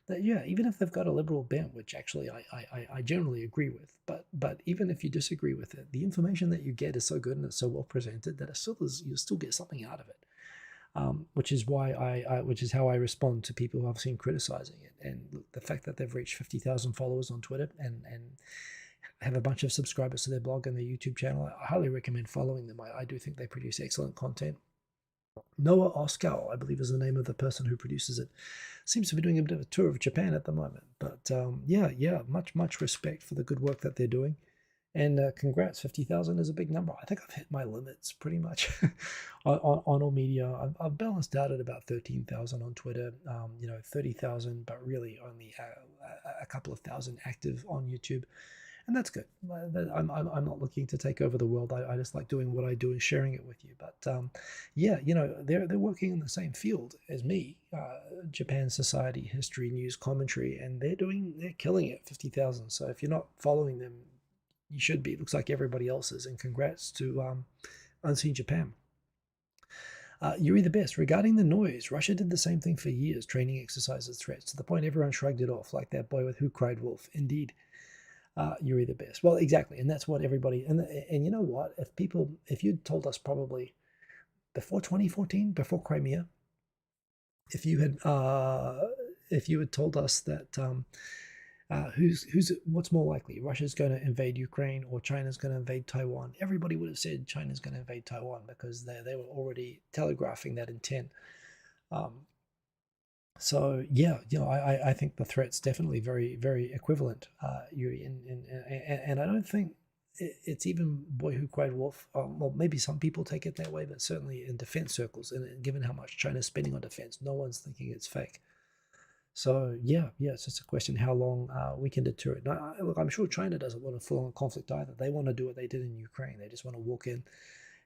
that yeah, even if they've got a liberal bent, which actually I generally agree with, but even if you disagree with it, the information that you get is so good and it's so well presented that you still get something out of it. Which is which is how I respond to people who I've seen criticizing it. And look, the fact that they've reached 50,000 followers on Twitter and have a bunch of subscribers to their blog and their YouTube channel, I highly recommend following them. I do think they produce excellent content. Noah Oskar, I believe, is the name of the person who produces it. Seems to be doing a bit of a tour of Japan at the moment. But yeah, much respect for the good work that they're doing. And congrats, 50,000 is a big number. I think I've hit my limits pretty much on all media. I've balanced out at about 13,000 on Twitter, 30,000, but really only a couple of thousand active on YouTube. And that's good. I'm not looking to take over the world. I just like doing what I do and sharing it with you. But yeah, they're working in the same field as me, Japan society, history, news, commentary, and they're killing it. 50,000. So if you're not following them, you should be. It looks like everybody else is. And congrats to Unseen Japan. You're the best. Regarding the noise, Russia did the same thing for years, training exercises, threats, to the point everyone shrugged it off, like that boy with Who Cried Wolf. Indeed. You're the best. Well, exactly, and that's what everybody. And you know what? If you'd told us probably before 2014, before Crimea, if you had told us that what's more likely, Russia's going to invade Ukraine or China's going to invade Taiwan, everybody would have said China's going to invade Taiwan because they were already telegraphing that intent. So yeah, I think the threat's definitely very, very equivalent, Yuri, and I don't think it's even Boy Who Cried Wolf. Well, maybe some people take it that way, but certainly in defense circles, and given how much China's spending on defense, no one's thinking it's fake. So yeah, it's just a question how long we can deter it. Now, look, I'm sure China doesn't want a full-on conflict either. They want to do what they did in Ukraine. They just want to walk in,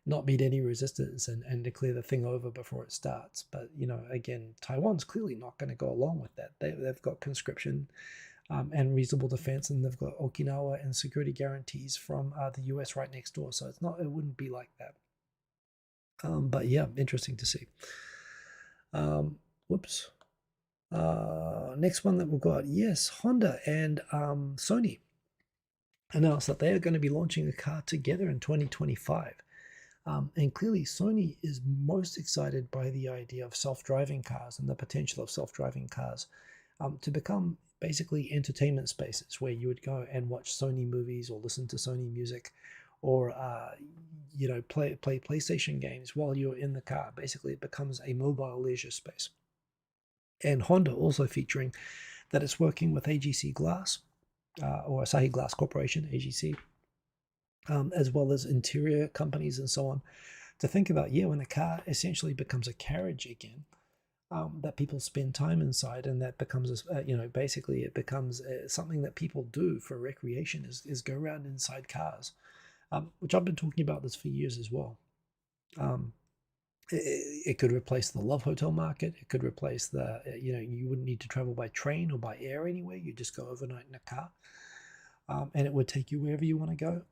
not meet any resistance, and declare the thing over before it starts. But again, Taiwan's clearly not going to go along with that. They've got conscription and reasonable defense, and they've got Okinawa and security guarantees from the US right next door. So it wouldn't be like that. But yeah, interesting to see. Whoops. Next one that we've got, yes, Honda and Sony announced that they are going to be launching a car together in 2025. And clearly Sony is most excited by the idea of self-driving cars and the potential of self-driving cars to become basically entertainment spaces where you would go and watch Sony movies or listen to Sony music or play PlayStation games while you're in the car. Basically, it becomes a mobile leisure space. And Honda also featuring that it's working with AGC Glass or Asahi Glass Corporation, AGC, as well as interior companies and so on, to think about, when the car essentially becomes a carriage again, that people spend time inside, and that becomes, basically it becomes something that people do for recreation is go around inside cars, which I've been talking about this for years as well. It could replace the love hotel market. It could replace the, you wouldn't need to travel by train or by air anywhere. You just go overnight in a car, and it would take you wherever you want to go.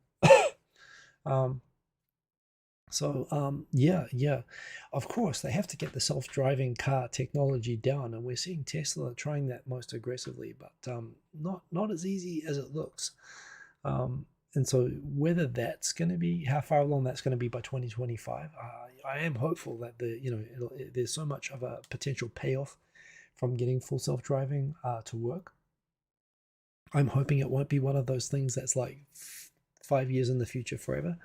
Yeah. Of course, they have to get the self-driving car technology down, and we're seeing Tesla trying that most aggressively, but not as easy as it looks. And so whether that's going to be, how far along that's going to be by 2025, I am hopeful that there's so much of a potential payoff from getting full self-driving to work. I'm hoping it won't be one of those things that's like 5 years in the future forever.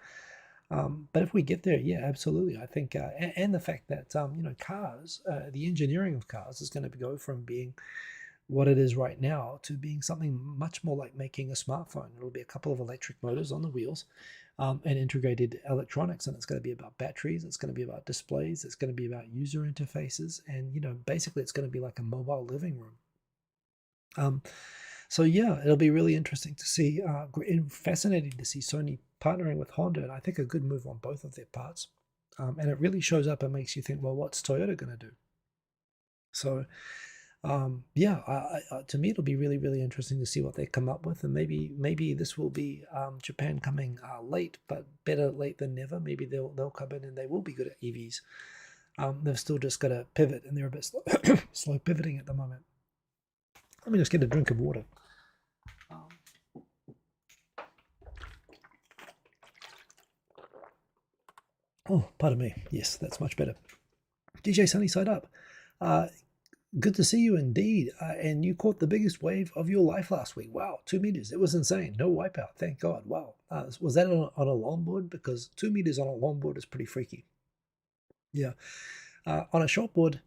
But if we get there, yeah, absolutely. I think, and the fact that, cars, the engineering of cars is going to go from being what it is right now to being something much more like making a smartphone. It'll be a couple of electric motors on the wheels and integrated electronics, and it's going to be about batteries, it's going to be about displays, it's going to be about user interfaces, and basically it's going to be like a mobile living room. So yeah, it'll be really interesting to see, fascinating to see Sony partnering with Honda, and I think a good move on both of their parts. And it really shows up and makes you think, well, what's Toyota going to do? So to me, it'll be really, really interesting to see what they come up with, and maybe this will be Japan coming late, but better late than never. Maybe they'll come in and they will be good at EVs. They've still just got to pivot, and they're a bit slow pivoting at the moment. Let me just get a drink of water. Oh, pardon me. Yes, that's much better. DJ Sunnyside Up. Good to see you indeed. And you caught the biggest wave of your life last week. Wow, 2 meters. It was insane. No wipeout. Thank God. Wow. Was that on a longboard? Because 2 meters on a longboard is pretty freaky. Yeah. On a shortboard,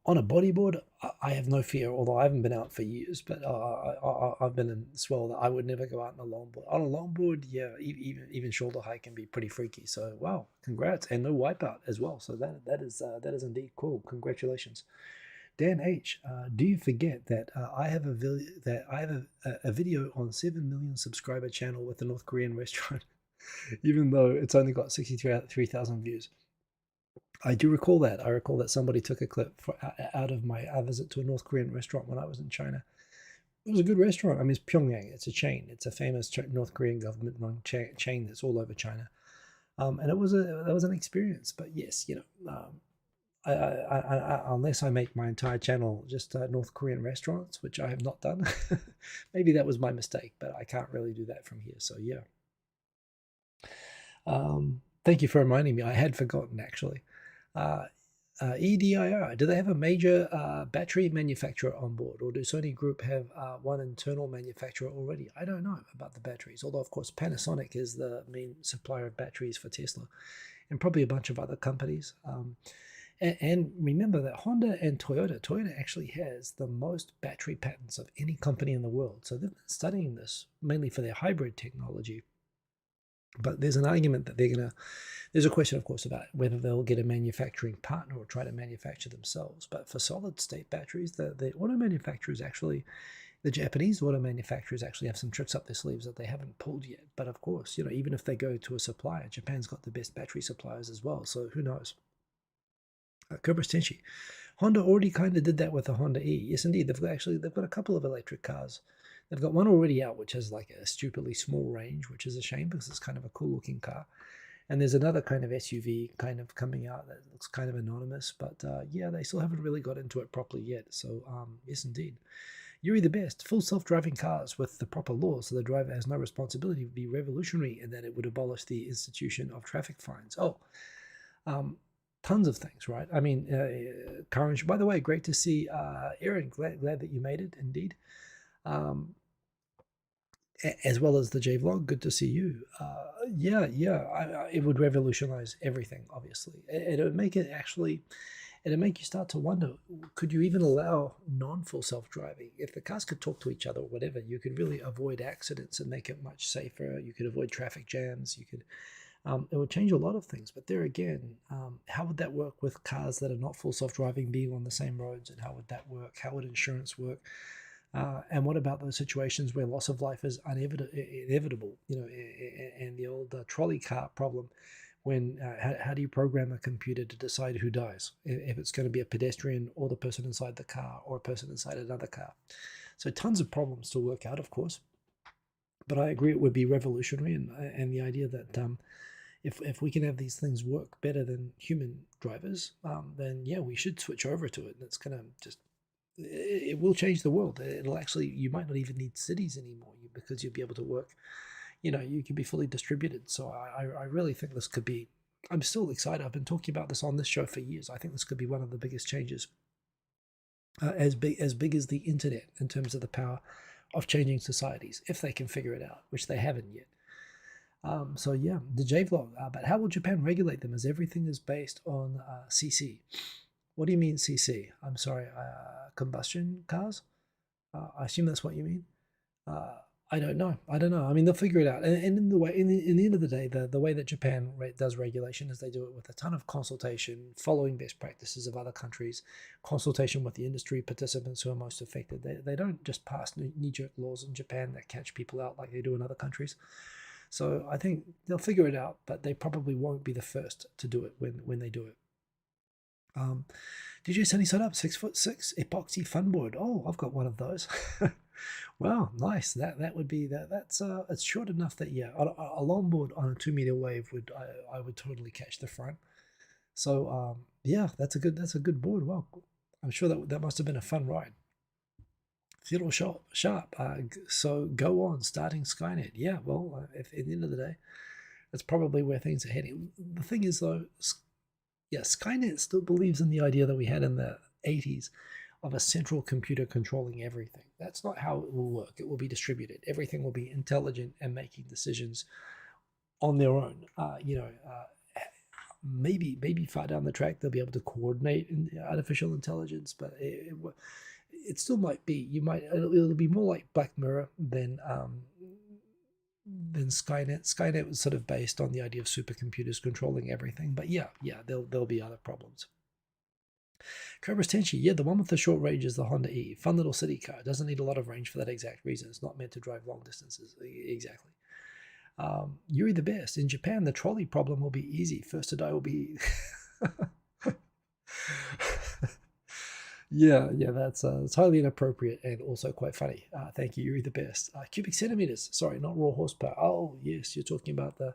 on a bodyboard, I have no fear, although I haven't been out for years, but I've been in swell that I would never go out on a longboard. On a longboard, yeah, even shoulder height can be pretty freaky. So wow, congrats, and no wipeout as well. So that is indeed cool. Congratulations. Dan H, do you forget that I have a video on 7 million subscriber channel with the North Korean restaurant, even though it's only got 63,000 views? I do recall that. I recall that somebody took a clip out of my visit to a North Korean restaurant when I was in China. It was a good restaurant. I mean, it's Pyongyang. It's a chain. It's a famous North Korean government-run chain that's all over China. And that was an experience. But yes, unless I make my entire channel just North Korean restaurants, which I have not done, maybe that was my mistake. But I can't really do that from here. So yeah. Thank you for reminding me. I had forgotten actually. EDIR, do they have a major battery manufacturer on board, or do Sony Group have one internal manufacturer already? I don't know about the batteries, although of course Panasonic is the main supplier of batteries for Tesla, and probably a bunch of other companies. And remember that Honda and Toyota actually has the most battery patents of any company in the world. So they've been studying this mainly for their hybrid technology. But there's an argument that there's a question, of course, about whether they'll get a manufacturing partner or try to manufacture themselves. But for solid state batteries, the auto manufacturers actually, the Japanese auto manufacturers actually have some tricks up their sleeves that they haven't pulled yet. But of course, even if they go to a supplier, Japan's got the best battery suppliers as well. So who knows? Cobra Tenshi. Honda already kind of did that with the Honda E. Yes, indeed. They've got a couple of electric cars. They've got one already out, which has like a stupidly small range, which is a shame because it's kind of a cool looking car. And there's another kind of SUV kind of coming out that looks kind of anonymous, but yeah, they still haven't really got into it properly yet. So yes, indeed. Yuri the best. Full self-driving cars with the proper laws so the driver has no responsibility would be revolutionary, and that it would abolish the institution of traffic fines. Oh, tons of things, right? I mean, Karen, by the way, great to see Aaron. Glad that you made it, indeed. As well as the J Vlog, good to see you. Yeah, it would revolutionize everything. Obviously, it would make it actually. It'd make you start to wonder: could you even allow non-full self-driving? If the cars could talk to each other or whatever, you could really avoid accidents and make it much safer. You could avoid traffic jams. You could. It would change a lot of things. But there again, how would that work with cars that are not full self-driving being on the same roads? And how would that work? How would insurance work? And what about those situations where loss of life is inevitable? And the old trolley car problem. When how do you program a computer to decide who dies, if it's going to be a pedestrian or the person inside the car or a person inside another car? So tons of problems to work out, of course. But I agree it would be revolutionary, and the idea that if we can have these things work better than human drivers, then yeah, we should switch over to it. And it's going to just it will change the world. It'll actually, you might not even need cities anymore because you'll be able to work, you can be fully distributed. So I really think this could be, I'm still excited. I've been talking about this on this show for years. I think this could be one of the biggest changes, as big as the internet in terms of the power of changing societies, if they can figure it out, which they haven't yet. So yeah, the J-Vlog. But how will Japan regulate them as everything is based on CC? What do you mean CC? I'm sorry, combustion cars? I assume that's what you mean. I don't know. I mean, they'll figure it out. And in the end of the day, the way that Japan does regulation is they do it with a ton of consultation, following best practices of other countries, consultation with the industry participants who are most affected. They don't just pass knee-jerk laws in Japan that catch people out like they do in other countries. So I think they'll figure it out, but they probably won't be the first to do it when they do it. DJ Sunny set up 6'6" epoxy fun board. Oh, I've got one of those. Wow, nice. That would be that. That's it's short enough that yeah, a longboard on a 2-meter wave would I would totally catch the front. So yeah, that's a good board. Wow, I'm sure that must have been a fun ride. Theodore Sharp. So go on, starting Skynet. Yeah, well, if at the end of the day, that's probably where things are heading. The thing is though, yeah, Skynet still believes in the idea that we had in the 80s of a central computer controlling everything. That's not how it will work. It will be distributed. Everything will be intelligent and making decisions on their own. Maybe far down the track they'll be able to coordinate artificial intelligence, but it still might be. It'll be more like Black Mirror than Skynet. Skynet was sort of based on the idea of supercomputers controlling everything. But yeah, there'll be other problems. Cobra's Tenchi, yeah, the one with the short range is the Honda E. Fun little city car. Doesn't need a lot of range for that exact reason. It's not meant to drive long distances. Exactly. Yuri the best. In Japan, the trolley problem will be easy. First to die will be... Yeah, that's it's highly inappropriate and also quite funny. Thank you, Yuri the best. Cubic centimeters, sorry, not raw horsepower. Oh, yes, you're talking about the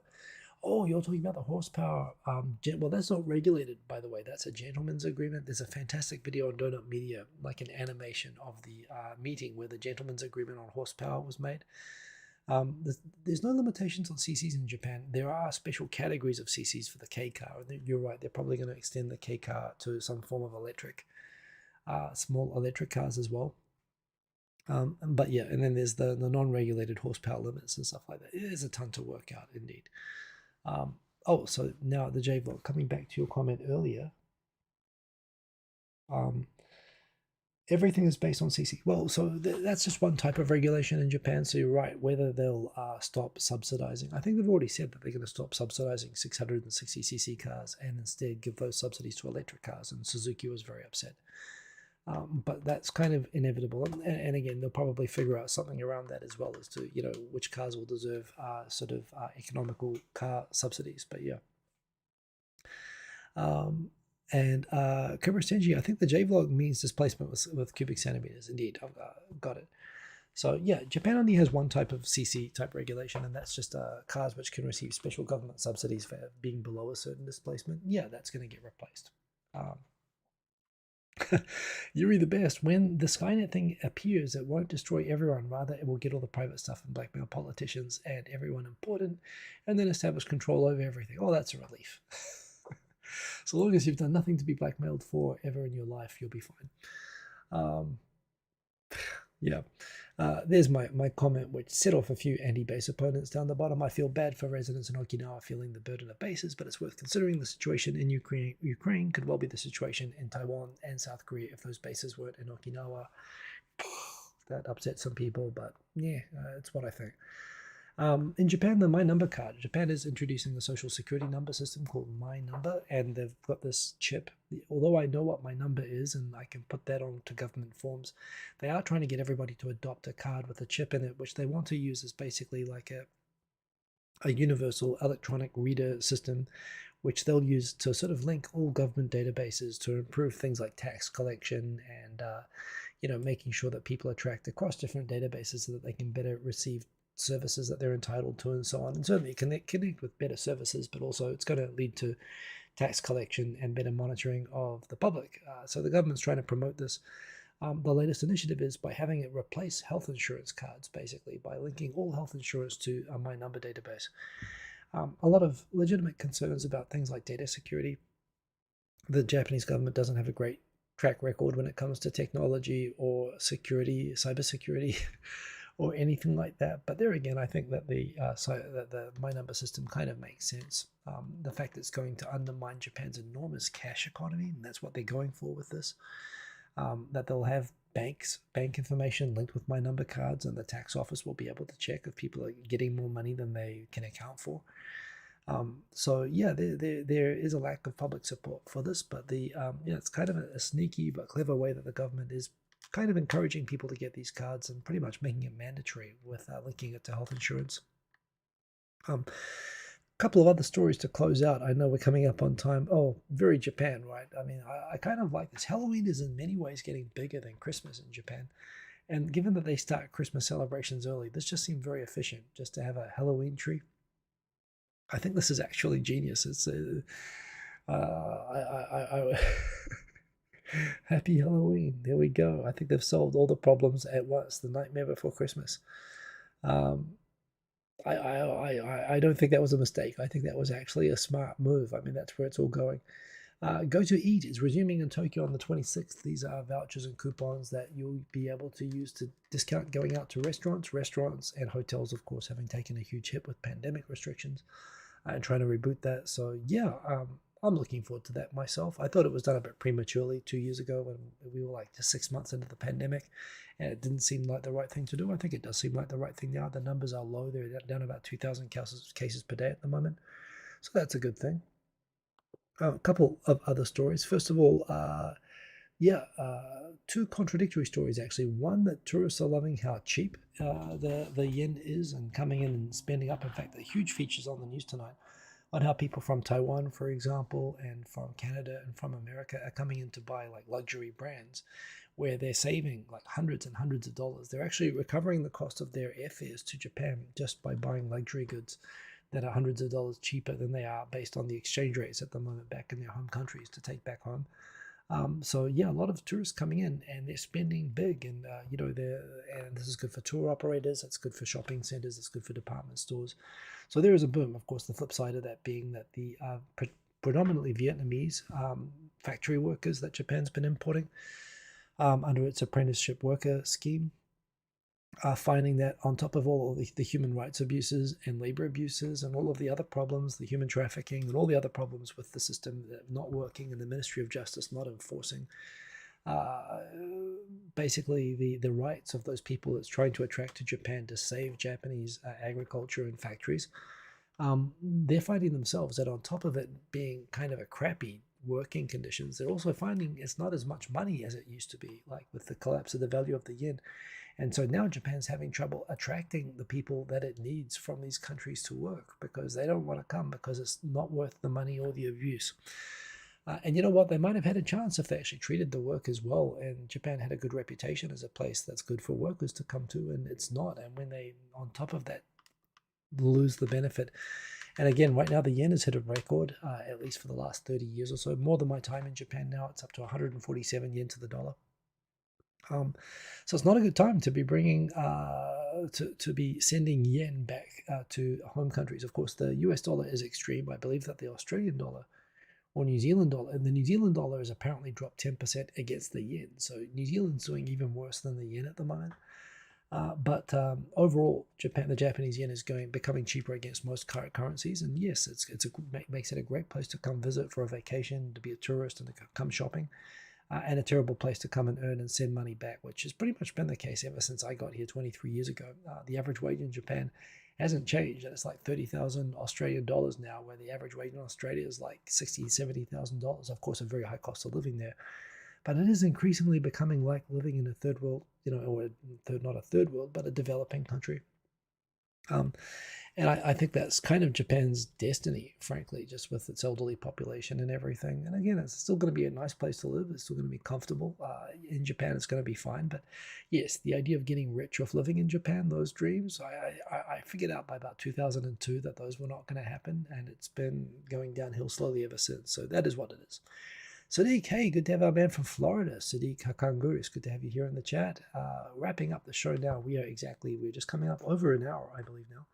horsepower. Well, that's not regulated, by the way. That's a gentleman's agreement. There's a fantastic video on Donut Media, like an animation of the meeting where the gentleman's agreement on horsepower was made. There's no limitations on CCs in Japan. There are special categories of CCs for the K car. You're right, they're probably going to extend the K car to some form of electric. Small electric cars as well. But yeah, and then there's the non-regulated horsepower limits and stuff like that. There's a ton to work out, indeed. So now the J-Vlog, coming back to your comment earlier. Everything is based on CC. Well, so that's just one type of regulation in Japan. So you're right. Whether they'll stop subsidizing, I think they've already said that they're going to stop subsidizing 660cc cars and instead give those subsidies to electric cars. And Suzuki was very upset. But that's kind of inevitable. And again, they'll probably figure out something around that as well as to, which cars will deserve economical car subsidies. But yeah. And Cobra Senji, I think the J-Vlog means displacement with cubic centimeters. Indeed, I've got it. So yeah, Japan only has one type of CC type regulation, and that's just cars which can receive special government subsidies for being below a certain displacement. Yeah, that's going to get replaced. Yuri the best. When the Skynet thing appears, it won't destroy everyone. Rather, it will get all the private stuff and blackmail politicians and everyone important, and then establish control over everything. Oh, that's a relief. So long as you've done nothing to be blackmailed for ever in your life, you'll be fine. Yeah. There's my comment, which set off a few anti-base opponents down the bottom. I feel bad for residents in Okinawa feeling the burden of bases, but it's worth considering the situation in Ukraine could well be the situation in Taiwan and South Korea if those bases weren't in Okinawa. That upset some people, but yeah, it's what I think. In Japan, the My Number card. Japan is introducing a social security number system called My Number, and they've got this chip. Although I know what My Number is and I can put that onto government forms, they are trying to get everybody to adopt a card with a chip in it, which they want to use as basically like a universal electronic reader system, which they'll use to sort of link all government databases to improve things like tax collection and making sure that people are tracked across different databases so that they can better receive services that they're entitled to and so on, and certainly connect with better services, but also it's going to lead to tax collection and better monitoring of the public. So the government's trying to promote this. The latest initiative is by having it replace health insurance cards, basically by linking all health insurance to a My Number database. A lot of legitimate concerns about things like data security. The Japanese government doesn't have a great track record when it comes to technology or security, cybersecurity, or anything like that. But there again, I think that the My Number system kind of makes sense. The fact that it's going to undermine Japan's enormous cash economy, and that's what they're going for with this. That they'll have bank information linked with My Number cards, and the tax office will be able to check if people are getting more money than they can account for. So yeah, there is a lack of public support for this, but it's kind of a sneaky but clever way that the government is kind of encouraging people to get these cards and pretty much making it mandatory with linking it to health insurance. Couple of other stories to close out. I know we're coming up on time. Oh, very Japan, right? I mean, I kind of like this. Halloween is in many ways getting bigger than Christmas in Japan. And given that they start Christmas celebrations early, this just seemed very efficient just to have a Halloween tree. I think this is actually genius. It's Happy Halloween. There we go. I think they've solved all the problems at once. The Nightmare Before Christmas. I don't think that was a mistake. I think that was actually a smart move. I mean, that's where it's all going. Go to Eat is resuming in Tokyo on the 26th. These are vouchers and coupons that you'll be able to use to discount going out to restaurants and hotels, of course, having taken a huge hit with pandemic restrictions and trying to reboot that. So yeah, I'm looking forward to that myself. I thought it was done a bit prematurely 2 years ago when we were like just 6 months into the pandemic, and it didn't seem like the right thing to do. I think it does seem like the right thing now. The numbers are low. They're down about 2,000 cases per day at the moment. So that's a good thing. A couple of other stories. First of all, two contradictory stories actually. One, that tourists are loving how cheap the yen is and coming in and spending up. In fact, the huge features on the news tonight on how people from Taiwan, for example, and from Canada and from America are coming in to buy like luxury brands where they're saving like hundreds and hundreds of dollars. They're actually recovering the cost of their airfares to Japan just by buying luxury goods that are hundreds of dollars cheaper than they are based on the exchange rates at the moment back in their home countries to take back home. So yeah, a lot of tourists coming in and they're spending big, and and this is good for tour operators. It's good for shopping centers. It's good for department stores. So there is a boom. Of course, the flip side of that being that the predominantly Vietnamese factory workers that Japan's been importing under its apprenticeship worker scheme are finding that on top of all of the human rights abuses and labor abuses and all of the other problems, the human trafficking and all the other problems with the system that not working and the Ministry of Justice not enforcing basically the rights of those people that's trying to attract to Japan to save Japanese agriculture and factories. They're finding themselves that on top of it being kind of a crappy working conditions, they're also finding it's not as much money as it used to be, like with the collapse of the value of the yen. And so now Japan's having trouble attracting the people that it needs from these countries to work because they don't want to come because it's not worth the money or the abuse. And you know what? They might have had a chance if they actually treated the workers well. And Japan had a good reputation as a place that's good for workers to come to, and it's not. And when they, on top of that, lose the benefit. And again, right now the yen has hit a record, at least for the last 30 years or so, more than my time in Japan now. It's up to 147 yen to the dollar. So it's not a good time to be bringing, to be sending yen back to home countries. Of course, the US dollar is extreme. I believe that the Australian dollar or New Zealand dollar, and the New Zealand dollar has apparently dropped 10% against the yen. So New Zealand's doing even worse than the yen at the moment. But overall, the Japanese yen is becoming cheaper against most currencies, and yes, makes it a great place to come visit for a vacation, to be a tourist, and to come shopping, and a terrible place to come and earn and send money back, which has pretty much been the case ever since I got here 23 years ago. The average wage in Japan hasn't changed, and it's like 30,000 Australian dollars now, where the average wage in Australia is like $60,000-$70,000. Of course, a very high cost of living there. But it is increasingly becoming like living in a third world, or not a third world, but a developing country. And I think that's kind of Japan's destiny, frankly, just with its elderly population and everything. And again, it's still going to be a nice place to live. It's still going to be comfortable. In Japan, it's going to be fine. But yes, the idea of getting rich off living in Japan, those dreams, I figured out by about 2002 that those were not going to happen. And it's been going downhill slowly ever since. So that is what it is. Sadiq, hey, good to have our man from Florida, Sadiq Hakanguris. Good to have you here in the chat. Wrapping up the show now. We're just coming up over an hour, I believe now.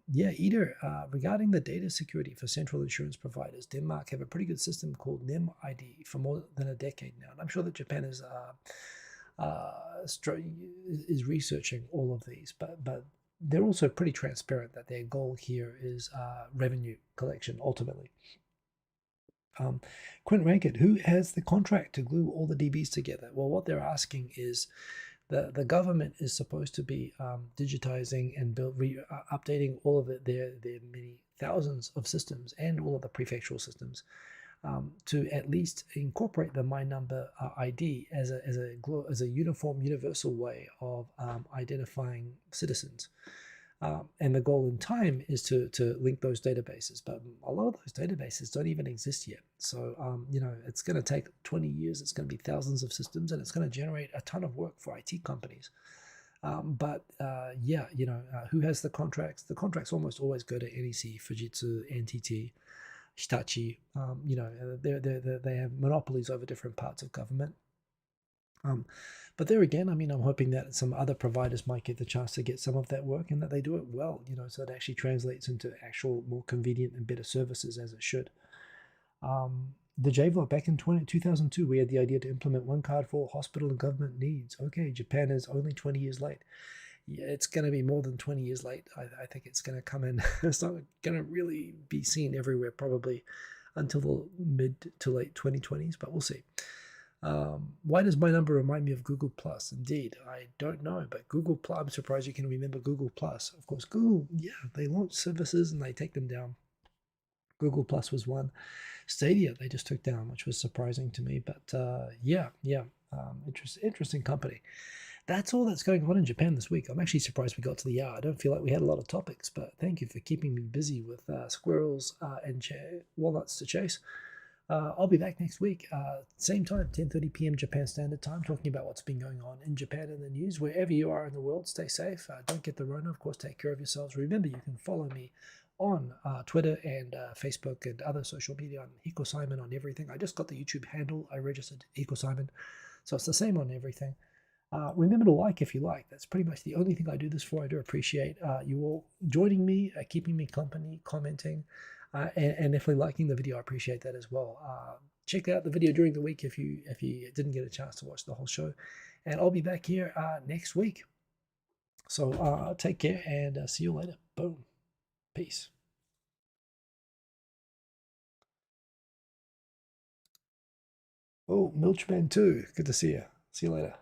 Yeah, Eder, regarding the data security for central insurance providers, Denmark have a pretty good system called NemID for more than a decade now. And I'm sure that Japan is researching all of these, but they're also pretty transparent that their goal here is revenue collection ultimately. Quint Rankett, who has the contract to glue all the DBs together? Well, what they're asking is the government is supposed to be digitizing and updating all of their many thousands of systems and all of the prefectural systems to at least incorporate the My Number ID as a uniform, universal way of identifying citizens. And the goal in time is to link those databases, but a lot of those databases don't even exist yet. So, it's going to take 20 years, it's going to be thousands of systems, and it's going to generate a ton of work for IT companies. Who has the contracts? The contracts almost always go to NEC, Fujitsu, NTT, Hitachi. They have monopolies over different parts of government. But there again, I'm hoping that some other providers might get the chance to get some of that work and that they do it well, so it actually translates into actual more convenient and better services as it should. The J-Vlog, back in 2002, we had the idea to implement one card for all hospital and government needs. Okay, Japan is only 20 years late. Yeah, it's going to be more than 20 years late. I think it's going to come in. It's not going to really be seen everywhere probably until the mid to late 2020s, but we'll see. Why does My Number remind me of Google Plus? Indeed, I don't know, but Google Plus, I'm surprised you can remember Google Plus. Of course, Google, they launch services and they take them down. Google Plus was one. Stadia, they just took down, which was surprising to me, but interesting company. That's all that's going on in Japan this week. I'm actually surprised we got to the hour. I don't feel like we had a lot of topics, but thank you for keeping me busy with squirrels and walnuts to chase. I'll be back next week, same time, 10:30 p.m. Japan Standard Time, talking about what's been going on in Japan and the news. Wherever you are in the world, stay safe. Don't get the Rona. Of course, take care of yourselves. Remember, you can follow me on Twitter and Facebook and other social media. I'm Hiko Simon on everything. I just got the YouTube handle. I registered Hiko Simon, so it's the same on everything. Remember to like if you like. That's pretty much the only thing I do this for. I do appreciate you all joining me, keeping me company, commenting. And definitely liking the video. I appreciate that as well. Check out the video during the week if you didn't get a chance to watch the whole show. And I'll be back here next week. So take care and see you later. Boom. Peace. Oh, Milchman too. Good to see you. See you later.